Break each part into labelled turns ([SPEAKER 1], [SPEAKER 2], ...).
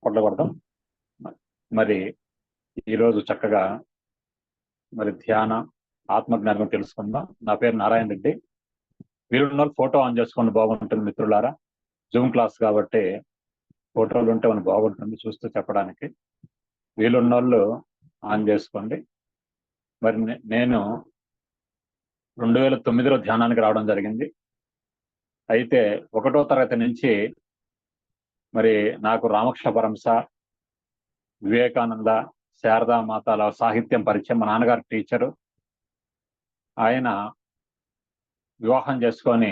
[SPEAKER 1] కొట్టకూడదాం. మరి ఈరోజు చక్కగా మరి ధ్యాన ఆత్మజ్ఞానం తెలుసుకుందాం. నా పేరు నారాయణ రెడ్డి. వీరున్న ఫోటో ఆన్ చేసుకోండి, బాగుంటుంది మిత్రులారా. జూమ్ క్లాస్ కాబట్టి ఫోటోలు ఉంటే మనకు బాగుంటుంది చూస్తూ చెప్పడానికి. వీలున్నోళ్ళు ఆన్ చేసుకోండి. మరి నేను 2009లో ధ్యానానికి రావడం జరిగింది. అయితే 1వ తరగతి నుంచి మరి నాకు రామకృష్ణ పరమహంస, వివేకానంద, శారదామాతల సాహిత్యం పరిచయం. మా నాన్నగారు టీచరు. ఆయన వివాహం చేసుకొని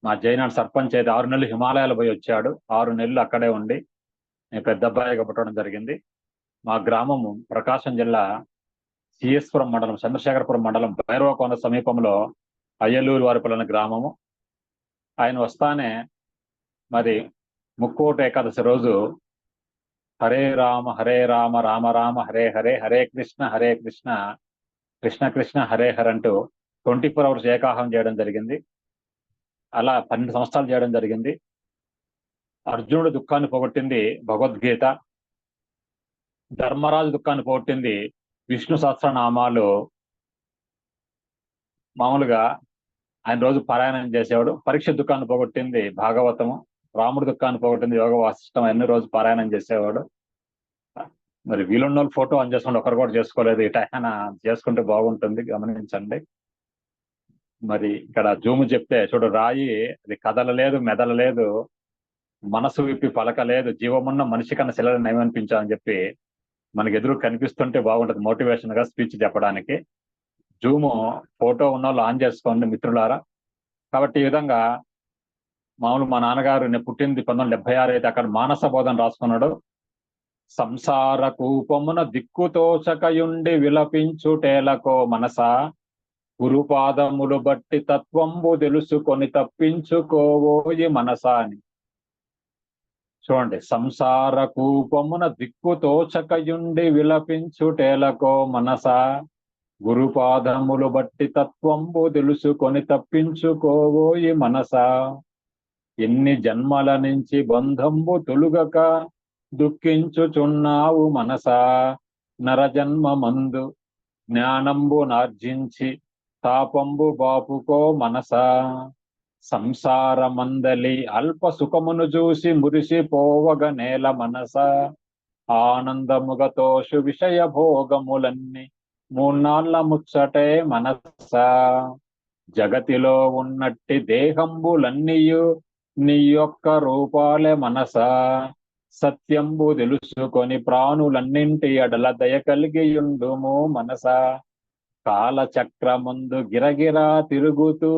[SPEAKER 1] మా జైనాడు సర్పంచ్ అయితే 6 నెలలు హిమాలయాలు పోయి వచ్చాడు. 6 నెలలు అక్కడే ఉండి నేను పెద్ద అబ్బాయిగా పుట్టడం జరిగింది. మా గ్రామము ప్రకాశం జిల్లా సిఎస్పురం మండలం, చంద్రశేఖరపురం మండలం, భైరవకొండ సమీపంలో అయ్యలూరు వారిపల్లి అనే గ్రామము. ఆయన వస్తానే మరి ముక్కోటి ఏకాదశి రోజు హరే రామ రామ రామ హరే హరే, హరే కృష్ణ కృష్ణ కృష్ణ హరే హర్ అంటూ 24 hours ఏకాహం చేయడం జరిగింది. అలా 12 సంవత్సరాలు చేయడం జరిగింది. అర్జునుడు దుఃఖాన్ని పోగొట్టింది భగవద్గీత, ధర్మరాజు దుఃఖాన్ని పోగొట్టింది విష్ణు సహస్రనామాలు. మామూలుగా ఆయన రోజు పారాయణం చేసేవాడు. పరీక్ష దుఃఖాన్ని పోగొట్టింది భాగవతము, రాముడు దుఃఖాన్ని పోగొట్టింది యోగ వాసిష్టం. అన్ని రోజు పారాయణం చేసేవాడు. మరి వీలున్న ఫోటో ఆన్ చేసుకోండి, ఒకరు కూడా చేసుకోలేదు. ఇట ఆయన చేసుకుంటే బాగుంటుంది, గమనించండి. మరి ఇక్కడ జూము చెప్తే చూడు, రాయి అది కదలలేదు, మెదలలేదు, మనసు విప్పి పలకలేదు, జీవమున్న మనిషి కన్నా శిలని నయమనిపించాలని చెప్పి మనకి ఎదురు కనిపిస్తుంటే బాగుంటుంది మోటివేషన్ గా స్పీచ్ చెప్పడానికి. జూము ఫోటో ఉన్న వాళ్ళు ఆన్ చేసుకోండి మిత్రులారా. కాబట్టి ఈ విధంగా మామూలు మా నాన్నగారు నేను పుట్టింది 1976 అయితే అక్కడ మానస బోధన రాసుకున్నాడు. సంసార కూపమున దిక్కుతోచకయుండి విలపించుటేలకో మనసా, గురుపాదములు బట్టి తత్వంబు తెలుసుకొని తప్పించుకోవోయి మనసా అని. చూడండి, సంసార కూపమున దిక్కుతోచకయుండి విలపించుటేలకో మనసా, గురుపాదములు బట్టి తత్వంబు తెలుసుకొని తప్పించుకోవోయి మనసా, ఎన్ని జన్మల నుంచి బంధంబు తొలుగక దుఃఖించుచున్నావు మనసా, నరజన్మ మందు జ్ఞానంబు నార్జించి తాపంబు బాపుకో మనసా, సంసార మందలి అల్ప సుఖమును చూసి మురిసిపోవగ నేల మనస, ఆనందముగతోషు విషయ భోగములన్నీ మూన్నాళ్ళ ముచ్చటే మనస, జగతిలో ఉన్నట్టి దేహంబులన్నీయు నీ యొక్క రూపాలే మనస, సత్యంబు తెలుసుకొని ప్రాణులన్నింటి ఎడల దయ కలిగియుండుము మనస, కాలచక్రముందు గిరగిరా తిరుగుతూ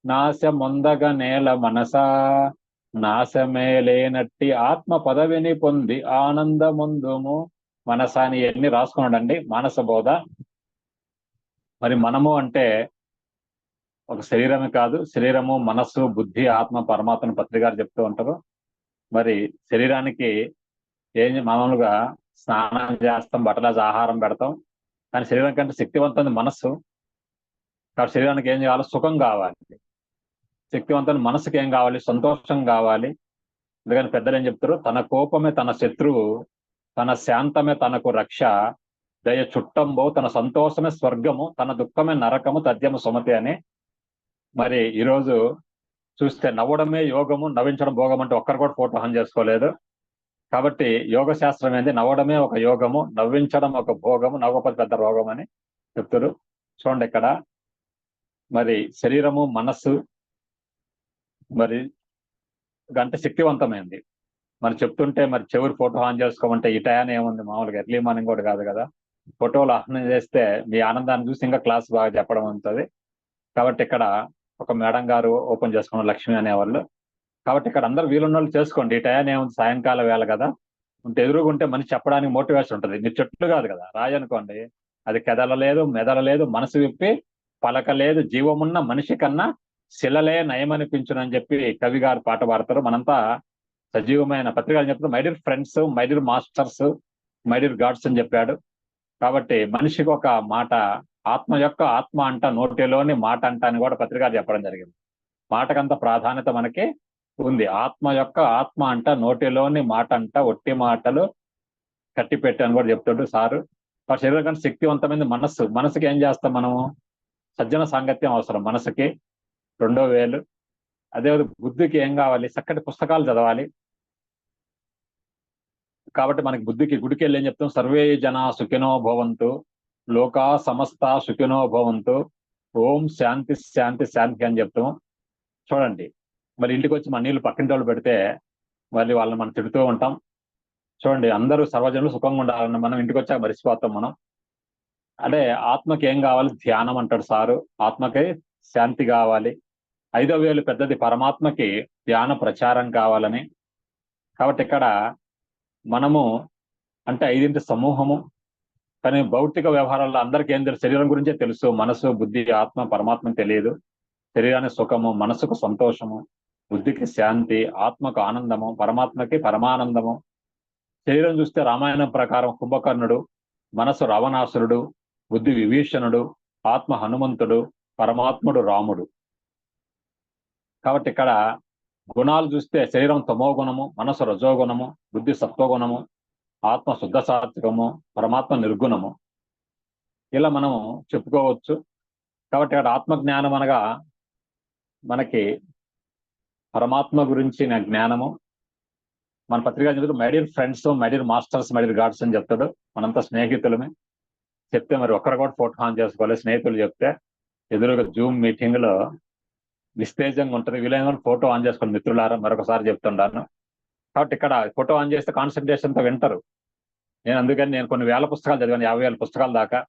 [SPEAKER 1] నాశమొందగ నేల మనస, నాశమే లేనట్టి ఆత్మ పదవిని పొంది ఆనందముందుము మనస అని ఎన్ని రాసుకున్నాడండి మానస బోధ. మరి మనము అంటే ఒక శరీరమే కాదు, శరీరము, మనస్సు, బుద్ధి, ఆత్మ, పరమాత్మను పత్రికారు చెప్తూ ఉంటారు. మరి శరీరానికి ఏం మామూలుగా స్నానం చేస్తాం, బట్టలాజ ఆహారం పెడతాం, కానీ శరీరం కంటే శక్తివంతమైన మనస్సు. కాబట్టి శరీరానికి ఏం కావాలి? సుఖం కావాలి. శక్తివంతమైన మనసుకి ఏం కావాలి? సంతోషం కావాలి. అందుకని పెద్దలు ఏం చెప్తారు? తన కోపమే తన శత్రువు, తన శాంతమే తనకు రక్ష, దయ చుట్టంబో, తన సంతోషమే స్వర్గము, తన దుఃఖమే నరకము, తథ్యము సుమతి అని. మరి ఈరోజు చూస్తే నవ్వడమే యోగము, నవ్వించడం భోగం అంటే ఒక్కరు కూడా ఫోటో ఆన్ చేసుకోలేదు. కాబట్టి యోగ శాస్త్రం ఏంది? నవ్వడమే ఒక యోగము, నవ్వించడం ఒక భోగము, నవ్వకపోతే పెద్ద రోగం అని చెప్తారు. చూడండి ఇక్కడ మరి శరీరము, మనస్సు మరి గంట శక్తివంతమైంది. మరి చెప్తుంటే మరి చెవురు ఫోటో ఆన్ చేసుకోమంటే ఈ టైం ఏముంది? మామూలుగా ఎర్లీ మార్నింగ్ కూడా కాదు కదా. ఫోటోలు ఆన్ చేస్తే మీ ఆనందాన్ని చూసి ఇంకా క్లాస్ బాగా చెప్పడం ఉంటుంది. కాబట్టి ఇక్కడ ఒక మేడం గారు ఓపెన్ చేసుకున్న లక్ష్మి అనేవాళ్ళు. కాబట్టి ఇక్కడ అందరు వీలున్న వాళ్ళు చేసుకోండి. ఈ టైం ఏముంది? సాయంకాలం వేళ కదా, ఉంటే ఎదురుగుంటే మనిషి చెప్పడానికి మోటివేషన్ ఉంటుంది. మీరు చెట్లు కాదు కదా, రాయి అనుకోండి, అది కదలలేదు, మెదలలేదు, మనసు విప్పి పలకలేదు, జీవమున్న మనిషి కన్నా శిలలే నయమనిపించునని చెప్పి కవి గారు పాట పాడతారు. మనంతా సజీవమైన పత్రికలు చెప్తారు. My dear friends, my dear masters, my dear God's అని చెప్పాడు. కాబట్టి మనిషికి ఒక మాట, ఆత్మ యొక్క ఆత్మ అంట నోటిలోని మాట అంట అని కూడా పత్రిక చెప్పడం జరిగింది. మాటకంత ప్రాధాన్యత మనకి ఉంది. ఆత్మ అంట నోటిలోని మాట అంట ఒట్టి మాటలు కట్టి పెట్టాను కూడా చెప్తాడు సారు. ఆ శరీరం కంటే శక్తివంతమైనది మనసుకి ఏం చేస్తాం మనము? సజ్జన సాంగత్యం అవసరం మనసుకి, రెండో వేలు. అదే బుద్ధికి ఏం కావాలి? చక్కటి పుస్తకాలు చదవాలి. కాబట్టి మనకి బుద్ధికి గుడికి వెళ్ళి ఏం చెప్తాం? సర్వే జన సుఖినో భవంతు, లోకా సమస్త సుఖినో భవంతు, ఓం శాంతి శాంతి శాంతి అని చెప్తాం. చూడండి, మరి ఇంటికి వచ్చి మన నీళ్ళు పక్కింటి వాళ్ళు పెడితే మళ్ళీ వాళ్ళని మనం తిడుతూ ఉంటాం. చూడండి, అందరూ సర్వజనులు సుఖంగా ఉండాలని మనం ఇంటికి వచ్చాక మరిచిపోతాం మనం. అంటే ఆత్మకి ఏం కావాలి? ధ్యానం అంటాడు సారు. ఆత్మకి శాంతి కావాలి. 5వ వేలు పెద్దది, పరమాత్మకి ధ్యాన ప్రచారం కావాలని. కాబట్టి ఇక్కడ మనము అంటే 5 సమూహము. కానీ భౌతిక వ్యవహారాల్లో అందరికీ ఏం తెలుసు? శరీరం గురించే తెలుసు. మనసు, బుద్ధి, ఆత్మ, పరమాత్మ తెలియదు. శరీరానికి సుఖము, మనసుకు సంతోషము, బుద్ధికి శాంతి, ఆత్మకు ఆనందము, పరమాత్మకి పరమానందము. శరీరం చూస్తే రామాయణం ప్రకారం కుంభకర్ణుడు, మనసు రావణాసురుడు, బుద్ధి విభీషణుడు, ఆత్మ హనుమంతుడు, పరమాత్ముడు రాముడు. కాబట్టి ఇక్కడ గుణాలు చూస్తే శరీరం తమో గుణము, మనసు రజోగుణము, బుద్ధి సత్వగుణము, ఆత్మ శుద్ధ సాత్వికము, పరమాత్మ నిర్గుణము. ఇలా మనము చెప్పుకోవచ్చు. కాబట్టి ఇక్కడ ఆత్మజ్ఞానం అనగా మనకి పరమాత్మ గురించిన జ్ఞానము. మన పత్రిక చదువు my dear friends, my dear masters, my dear God's అని చెప్తాడు. మనంతా స్నేహితులమే. చెప్తే మరి ఒక్కరు కూడా ఫోటో ఆన్ చేసుకోవాలి. స్నేహితులు చెప్తే ఎదురుగా జూమ్ మీటింగ్ లో నిస్తేజంగా ఉంటుంది. వీలైన ఫోటో ఆన్ చేసుకోండి మిత్రులారా, మరొకసారి చెప్తుంటాను. కాబట్టి ఇక్కడ ఫోటో ఆన్ చేస్తే కాన్సన్ట్రేషన్ తో వింటారు. అందుకని నేను కొన్ని వేల పుస్తకాలు చదివాను, 50,000 పుస్తకాల దాకా.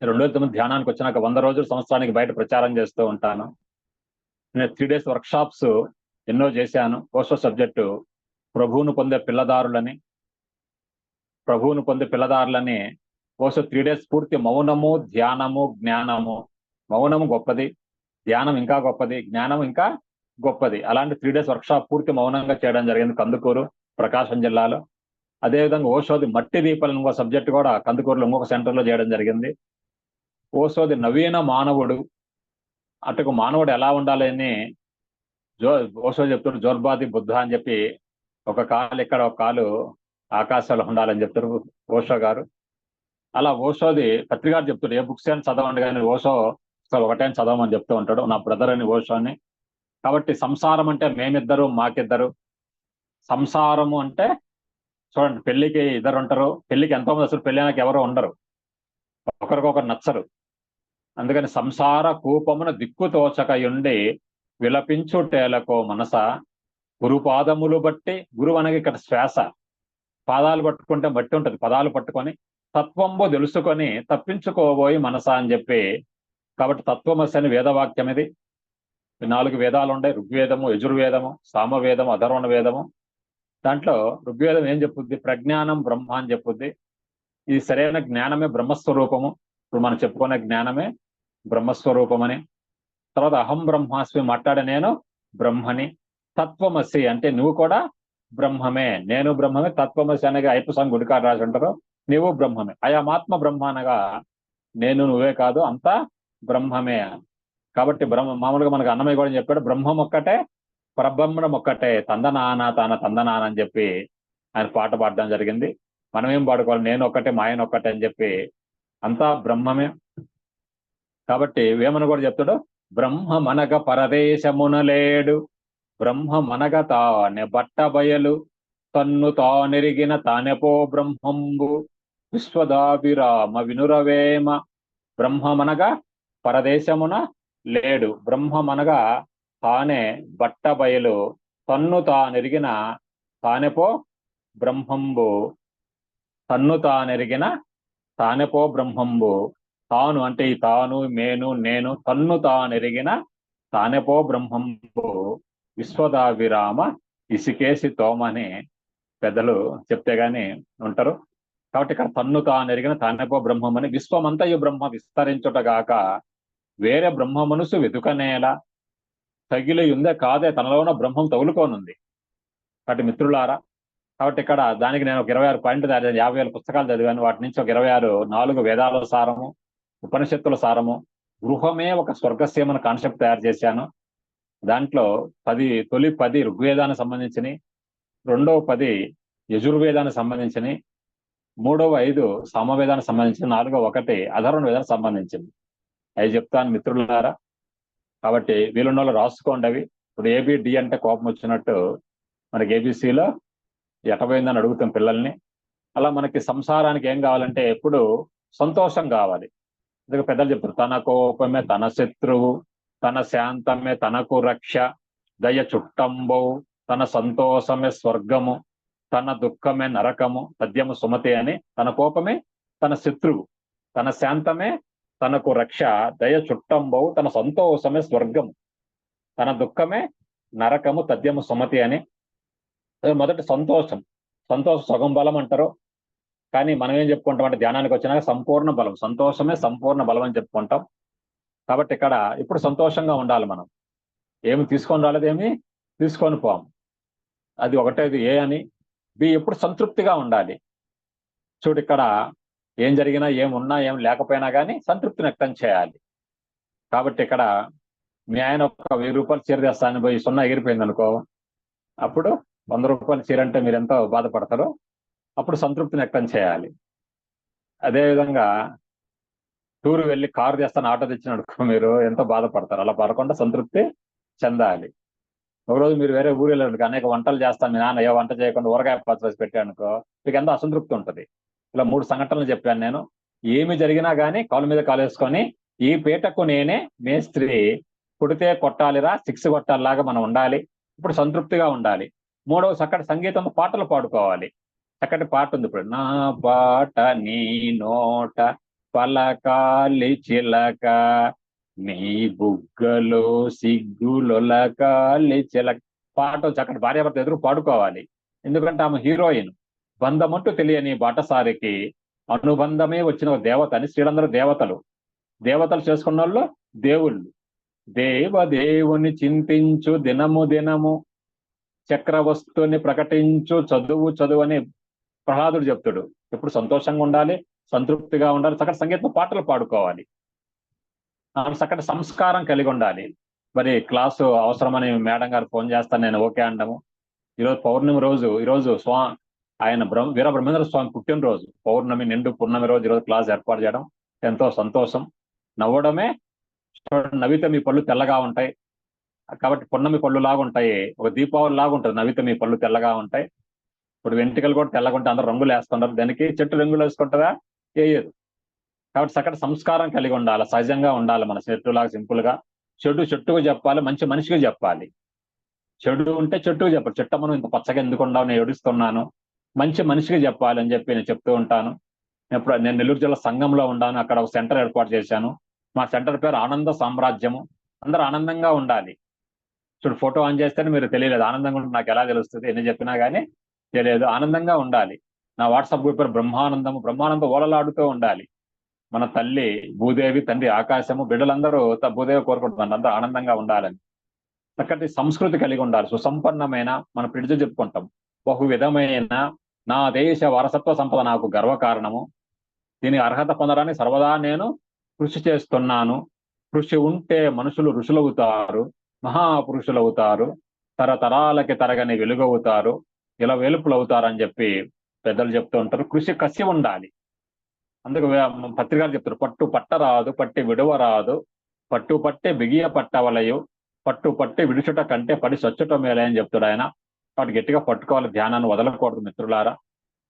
[SPEAKER 1] 2009 ధ్యానానికి వచ్చినాక 100 రోజులు సంవత్సరానికి బయట ప్రచారం చేస్తూ ఉంటాను. నేను 3 days వర్క్షాప్స్ ఎన్నో చేశాను. ఓషో సబ్జెక్టు ప్రభువును పొందే పిల్లదారులని ఓషో 3 days పూర్తి మౌనము, ధ్యానము, జ్ఞానము. మౌనము గొప్పది, ధ్యానం ఇంకా గొప్పది, జ్ఞానం ఇంకా గొప్పది. అలాంటి 3 days వర్క్షాప్ పూర్తి మౌనంగా చేయడం జరిగింది కందుకూరు, ప్రకాశం జిల్లాలో. అదేవిధంగా ఓషోది మట్టి దీపాలు ఇంకో సబ్జెక్ట్ కూడా కందుకూరులో ఇంకొక సెంటర్లో చేయడం జరిగింది. ఓషోది నవీన మానవుడు, అటుకు మానవుడు ఎలా ఉండాలని ఓషో చెప్తాడు. జోర్బాది బుద్ధ అని చెప్పి ఒక కాలు ఇక్కడ, ఒక కాలు ఆకాశాలు ఉండాలని చెప్తారు ఓషో గారు. అలా ఓషోది పత్రికారు చెప్తాడు, ఏ బుక్స్ అని చదవండి కానీ ఓషో ఒకటే చదవమని చెప్తూ ఉంటాడు, నా బ్రదర్ అని ఓషోని. కాబట్టి సంసారం అంటే మేమిద్దరు, మాకిద్దరు. సంసారము అంటే చూడండి, పెళ్లికి ఇద్దరు ఉంటారు. పెళ్లికి ఎంతో మంది, అసలు పెళ్లి ఎవరు ఉండరు, ఒకరికొకరు నచ్చరు. అందుకని సంసార కూపమున దిక్కు తోచకయుండి విలపించుటేలకో మనస, గురుపాదములు బట్టి. గురువు అనగా ఇక్కడ శ్వాస, పాదాలు పట్టుకుంటే బట్టి ఉంటది, పదాలు పట్టుకొని తత్వంబు తెలుసుకొని తప్పించుకోబోయి మనస అని చెప్పి. కాబట్టి తత్వమసి అని వేదవాక్యం ఇది. 4 వేదాలు ఉన్నాయి, ఋగ్వేదము, యజుర్వేదము, సామవేదము, అధర్వణ వేదము. దాంట్లో ఋగ్వేదం ఏం చెప్పుద్ది? ప్రజ్ఞానం బ్రహ్మ అని చెప్పుద్ది. ఈ సరైన జ్ఞానమే బ్రహ్మస్వరూపము. ఇప్పుడు మనం చెప్పుకునే జ్ఞానమే బ్రహ్మస్వరూపమని. తర్వాత అహం బ్రహ్మాస్మి, మాట్లాడే నేను బ్రహ్మని. తత్వమసి అంటే నువ్వు కూడా బ్రహ్మమే, నేను బ్రహ్మమే. తత్వమసి అనగా ఐపసాంగ్ గుడికాడు రాసి ఉంటారు, నీవు బ్రహ్మమే. అయమాత్మ బ్రహ్మ అనగా నేను నువ్వే కాదు, అంతా బ్రహ్మమే. కాబట్టి మామూలుగా మనకు అన్నమయ్య కూడా చెప్పాడు, బ్రహ్మం ఒక్కటే, పరబ్రహ్మం ఒక్కటే, తందనాన తాన తందనాన అని చెప్పి ఆయన పాట పాడడం జరిగింది. మనం ఏం పాడుకోవాలి? నేను ఒక్కటే, మాయన ఒక్కటే అని చెప్పి అంతా బ్రహ్మమే. కాబట్టి వేమన కూడా చెప్తాడు, బ్రహ్మమనగ పరదేశమున లేడు, బ్రహ్మమనగ తానే బట్ట బయలు, తన్ను తానెరిగిన తానెపో బ్రహ్మంబు, విశ్వదాభిరామ వినురవేమ. బ్రహ్మమనగా పరదేశమున లేడు, బ్రహ్మమనగా తానే బట్ట బయలు, తన్ను తానెరిగిన తానెపో బ్రహ్మంబు. తన్ను తానెరిగిన తానెపో బ్రహ్మంబు. తాను అంటే ఈ తాను, మేను, నేను. తన్ను తానెరిగిన తానెపో బ్రహ్మంబు, విశ్వదాభిరామ ఇసికేసి తోమని పెద్దలు చెప్తే గాని ఉంటారు. కాబట్టి ఇక్కడ తన్ను తానెరిగిన తానెపో బ్రహ్మం అని. విశ్వమంతయు బ్రహ్మ విస్తరించుటగాక వేరే బ్రహ్మ మనసు వెతుకనేలా, తగిలి ఉందే కాదే తనలోన బ్రహ్మం తగులుకోనుంది. కాబట్టి మిత్రులారా, కాబట్టి ఇక్కడ దానికి నేను ఒక 26 పాయింట్లు తయారు 50,000 పుస్తకాలు చదివాను. వాటి నుంచి ఒక 26, 4 వేదాల సారము, ఉపనిషత్తుల సారము, గృహమే ఒక స్వర్గసీమన కాన్సెప్ట్ తయారు చేశాను. దాంట్లో తొలి 10 ఋగ్వేదానికి సంబంధించినవి, రెండవ 10 యజుర్వేదానికి సంబంధించినవి, మూడవ 5 సామవేదానికి సంబంధించిన, నాలుగవ 1 అధర్వణ వేదానికి సంబంధించింది. అవి చెప్తాను మిత్రులారా. కాబట్టి వీలున్న వాళ్ళు రాసుకోండి అవి. ఇప్పుడు ఏబిడి అంటే కోపం వచ్చినట్టు మనకి ఏబిసిలో ఎటపోయిందని అడుగుతాం పిల్లల్ని. అలా మనకి సంసారానికి ఏం కావాలంటే ఎప్పుడు సంతోషం కావాలి. అందుకే పెద్దలు చెప్తారు, తన కోపమే తన శత్రువు, తన శాంతమే తనకు రక్ష, దయ చుట్టంబౌ, తన సంతోషమే స్వర్గము, తన దుఃఖమే నరకము, పద్యము సుమతి అని. తన కోపమే తన శత్రువు, తన శాంతమే తనకు రక్ష, దయ చుట్టంబౌ, తన సంతోషమే స్వర్గము, తన దుఃఖమే నరకము, తద్యము సుమతి అని. మొదటి సంతోషం. సంతోషం సగం బలం అంటారు, కానీ మనం ఏం చెప్పుకుంటాం అంటే ధ్యానానికి వచ్చినాక సంపూర్ణ బలం, సంతోషమే సంపూర్ణ బలం అని చెప్పుకుంటాం. కాబట్టి ఇక్కడ ఇప్పుడు సంతోషంగా ఉండాలి. మనం ఏమి తీసుకొని రాలేదేమి తీసుకొని పోం. అది ఒకటేది ఏ అని. బి ఎప్పుడు సంతృప్తిగా ఉండాలి. చూడు, ఇక్కడ ఏం జరిగినా, ఏమున్నా, ఏం లేకపోయినా కానీ సంతృప్తిని వ్యక్తం చేయాలి. కాబట్టి ఇక్కడ మీ ఆయన ఒక 1000 రూపాయలు చీర తెస్తాను పోయి 0 ఎగిరిపోయింది అనుకో, అప్పుడు 100 రూపాయలు చీర అంటే మీరు ఎంతో బాధపడతారో అప్పుడు సంతృప్తిని వ్యక్తం చేయాలి. అదేవిధంగా టూర్ వెళ్ళి కారు తెస్తాను ఆటో తెచ్చినడుకో, మీరు ఎంతో బాధపడతారు. అలా పడకుండా సంతృప్తి చెందాలి. ఒకరోజు మీరు వేరే ఊరు వెళ్ళారు, అనేక వంటలు చేస్తాను, మీ నాన్న ఏ వంట చేయకుండా ఊరగాయ పచ్చడి పెట్టానుకో, మీకు ఎంతో అసంతృప్తి ఉంటుంది. ఇలా 3 సంఘటనలు చెప్పాను నేను. ఏమి జరిగినా కానీ కాలు మీద కాలు వేసుకొని, ఈ పీటకు నేనే మేస్త్రి, కొడితే కొట్టాలిరా, 6 కొట్టాలిలాగా మనం ఉండాలి. ఇప్పుడు సంతృప్తిగా ఉండాలి. మూడవ చక్కటి సంగీతంతో పాటలు పాడుకోవాలి. చక్కటి పాట ఉంది ఇప్పుడు. నా పాట నీ నోట పలకాలి చిలక, నీ బుగ్గలో సిగ్గులొలకాలి చిలక. పాట చక్కటి భార్యాభర్త ఎదురు పాడుకోవాలి. ఎందుకంటే ఆమె హీరోయిన్. బంధమంటూ తెలియని బాటసారికి అనుబంధమే వచ్చిన దేవత అని. స్త్రీలందరూ దేవతలు. దేవతలు చేసుకున్న వాళ్ళు దేవుళ్ళు. దేవదేవుని చింతించు దినము దినము, చక్రవస్తుని ప్రకటించు చదువు చదువు అని ప్రహ్లాదుడు చెప్తాడు. ఎప్పుడు సంతోషంగా ఉండాలి, సంతృప్తిగా ఉండాలి, చక్కటి సంగీతం పాటలు పాడుకోవాలి. చక్కటి సంస్కారం కలిగి ఉండాలి. మరి క్లాసు అవసరమని మేడం గారు ఫోన్ చేస్తాను, నేను ఓకే అండము. ఈరోజు పౌర్ణమి రోజు, ఈరోజు ఆయన వీర బ్రహ్మేంద్ర స్వామి పుట్టినరోజు, పౌర్ణమి నిండు పున్నమి రోజు ఈరోజు క్లాస్ ఏర్పాటు చేయడం ఎంతో సంతోషం. నవ్వడమే, నవ్వితే మీ పళ్ళు తెల్లగా ఉంటాయి. కాబట్టి పున్నమి పళ్ళు లాగా ఉంటాయి, ఒక దీపావళి లాగా ఉంటుంది. నవ్వితే మీ పళ్ళు తెల్లగా ఉంటాయి. ఇప్పుడు వెంట్రుకలు కూడా తెల్లగా ఉంటాయి, అందరూ రంగులు వేస్తుంటారు. దానికి చెట్టు రంగులు వేసుకుంటారా? వేయదు. కాబట్టి చక్కటి సంస్కారం కలిగి ఉండాలి, సహజంగా ఉండాలి. మన చెట్టులాగా సింపుల్ గా. చెడు చెట్టుకు చెప్పాలి, మంచి మనిషికి చెప్పాలి. చెడు ఉంటే చెట్టుకు చెప్పాలి. చెట్ట మనం ఇంత పచ్చగా ఎందుకు ఉండావు, నేను ఏడుస్తున్నాను, మంచి మనిషికి చెప్పాలి అని చెప్పి నేను చెప్తూ ఉంటాను. నేను నెల్లూరు జిల్లా సంఘంలో ఉన్నాను, అక్కడ ఒక సెంటర్ ఏర్పాటు చేశాను. మా సెంటర్ పేరు ఆనంద సామ్రాజ్యము. అందరూ ఆనందంగా ఉండాలి. చూడు, ఫోటో ఆన్ చేస్తేనే మీరు తెలియలేదు, ఆనందంగా ఉంటుంది. నాకు ఎలా తెలుస్తుంది, ఎన్ని చెప్పినా కానీ తెలియదు. ఆనందంగా ఉండాలి. నా వాట్సాప్ గ్రూప్ పేరు బ్రహ్మానందము. బ్రహ్మానందం ఓలలాడుతూ ఉండాలి. మన తల్లి భూదేవి, తండ్రి ఆకాశము, బిడ్డలందరూ భూదేవి కోరుకుంటున్నారు, అందరూ ఆనందంగా ఉండాలని. చక్కటి సంస్కృతి కలిగి ఉండాలి. సుసంపన్నమైన, మన పిడిచి చెప్పుకుంటాం, బహు విధమైన నా దేశ వారసత్వ సంపద నాకు గర్వకారణము. దీనికి అర్హత పొందడానికి సర్వదా నేను కృషి చేస్తున్నాను. కృషి ఉంటే మనుషులు ఋషులవుతారు, మహాపురుషులవుతారు, తరతరాలకి తరగని వెలుగవుతారు, ఇలా వెలుపులవుతారు అని చెప్పి పెద్దలు చెప్తూ ఉంటారు. కృషి కసి ఉండాలి. అందుకు పత్రికలు చెప్తారు, పట్టు పట్టరాదు పట్టి విడువరాదు, పట్టు పట్టే బిగియ పట్టవలయు, పట్టు పట్టి విడుచుట కంటే పడి సచ్చుట మేలే అని చెప్తాడు ఆయన. కాబట్టి గట్టిగా పట్టుకోవాలి, ధ్యానాన్ని వదలకూడదు మిత్రులారా.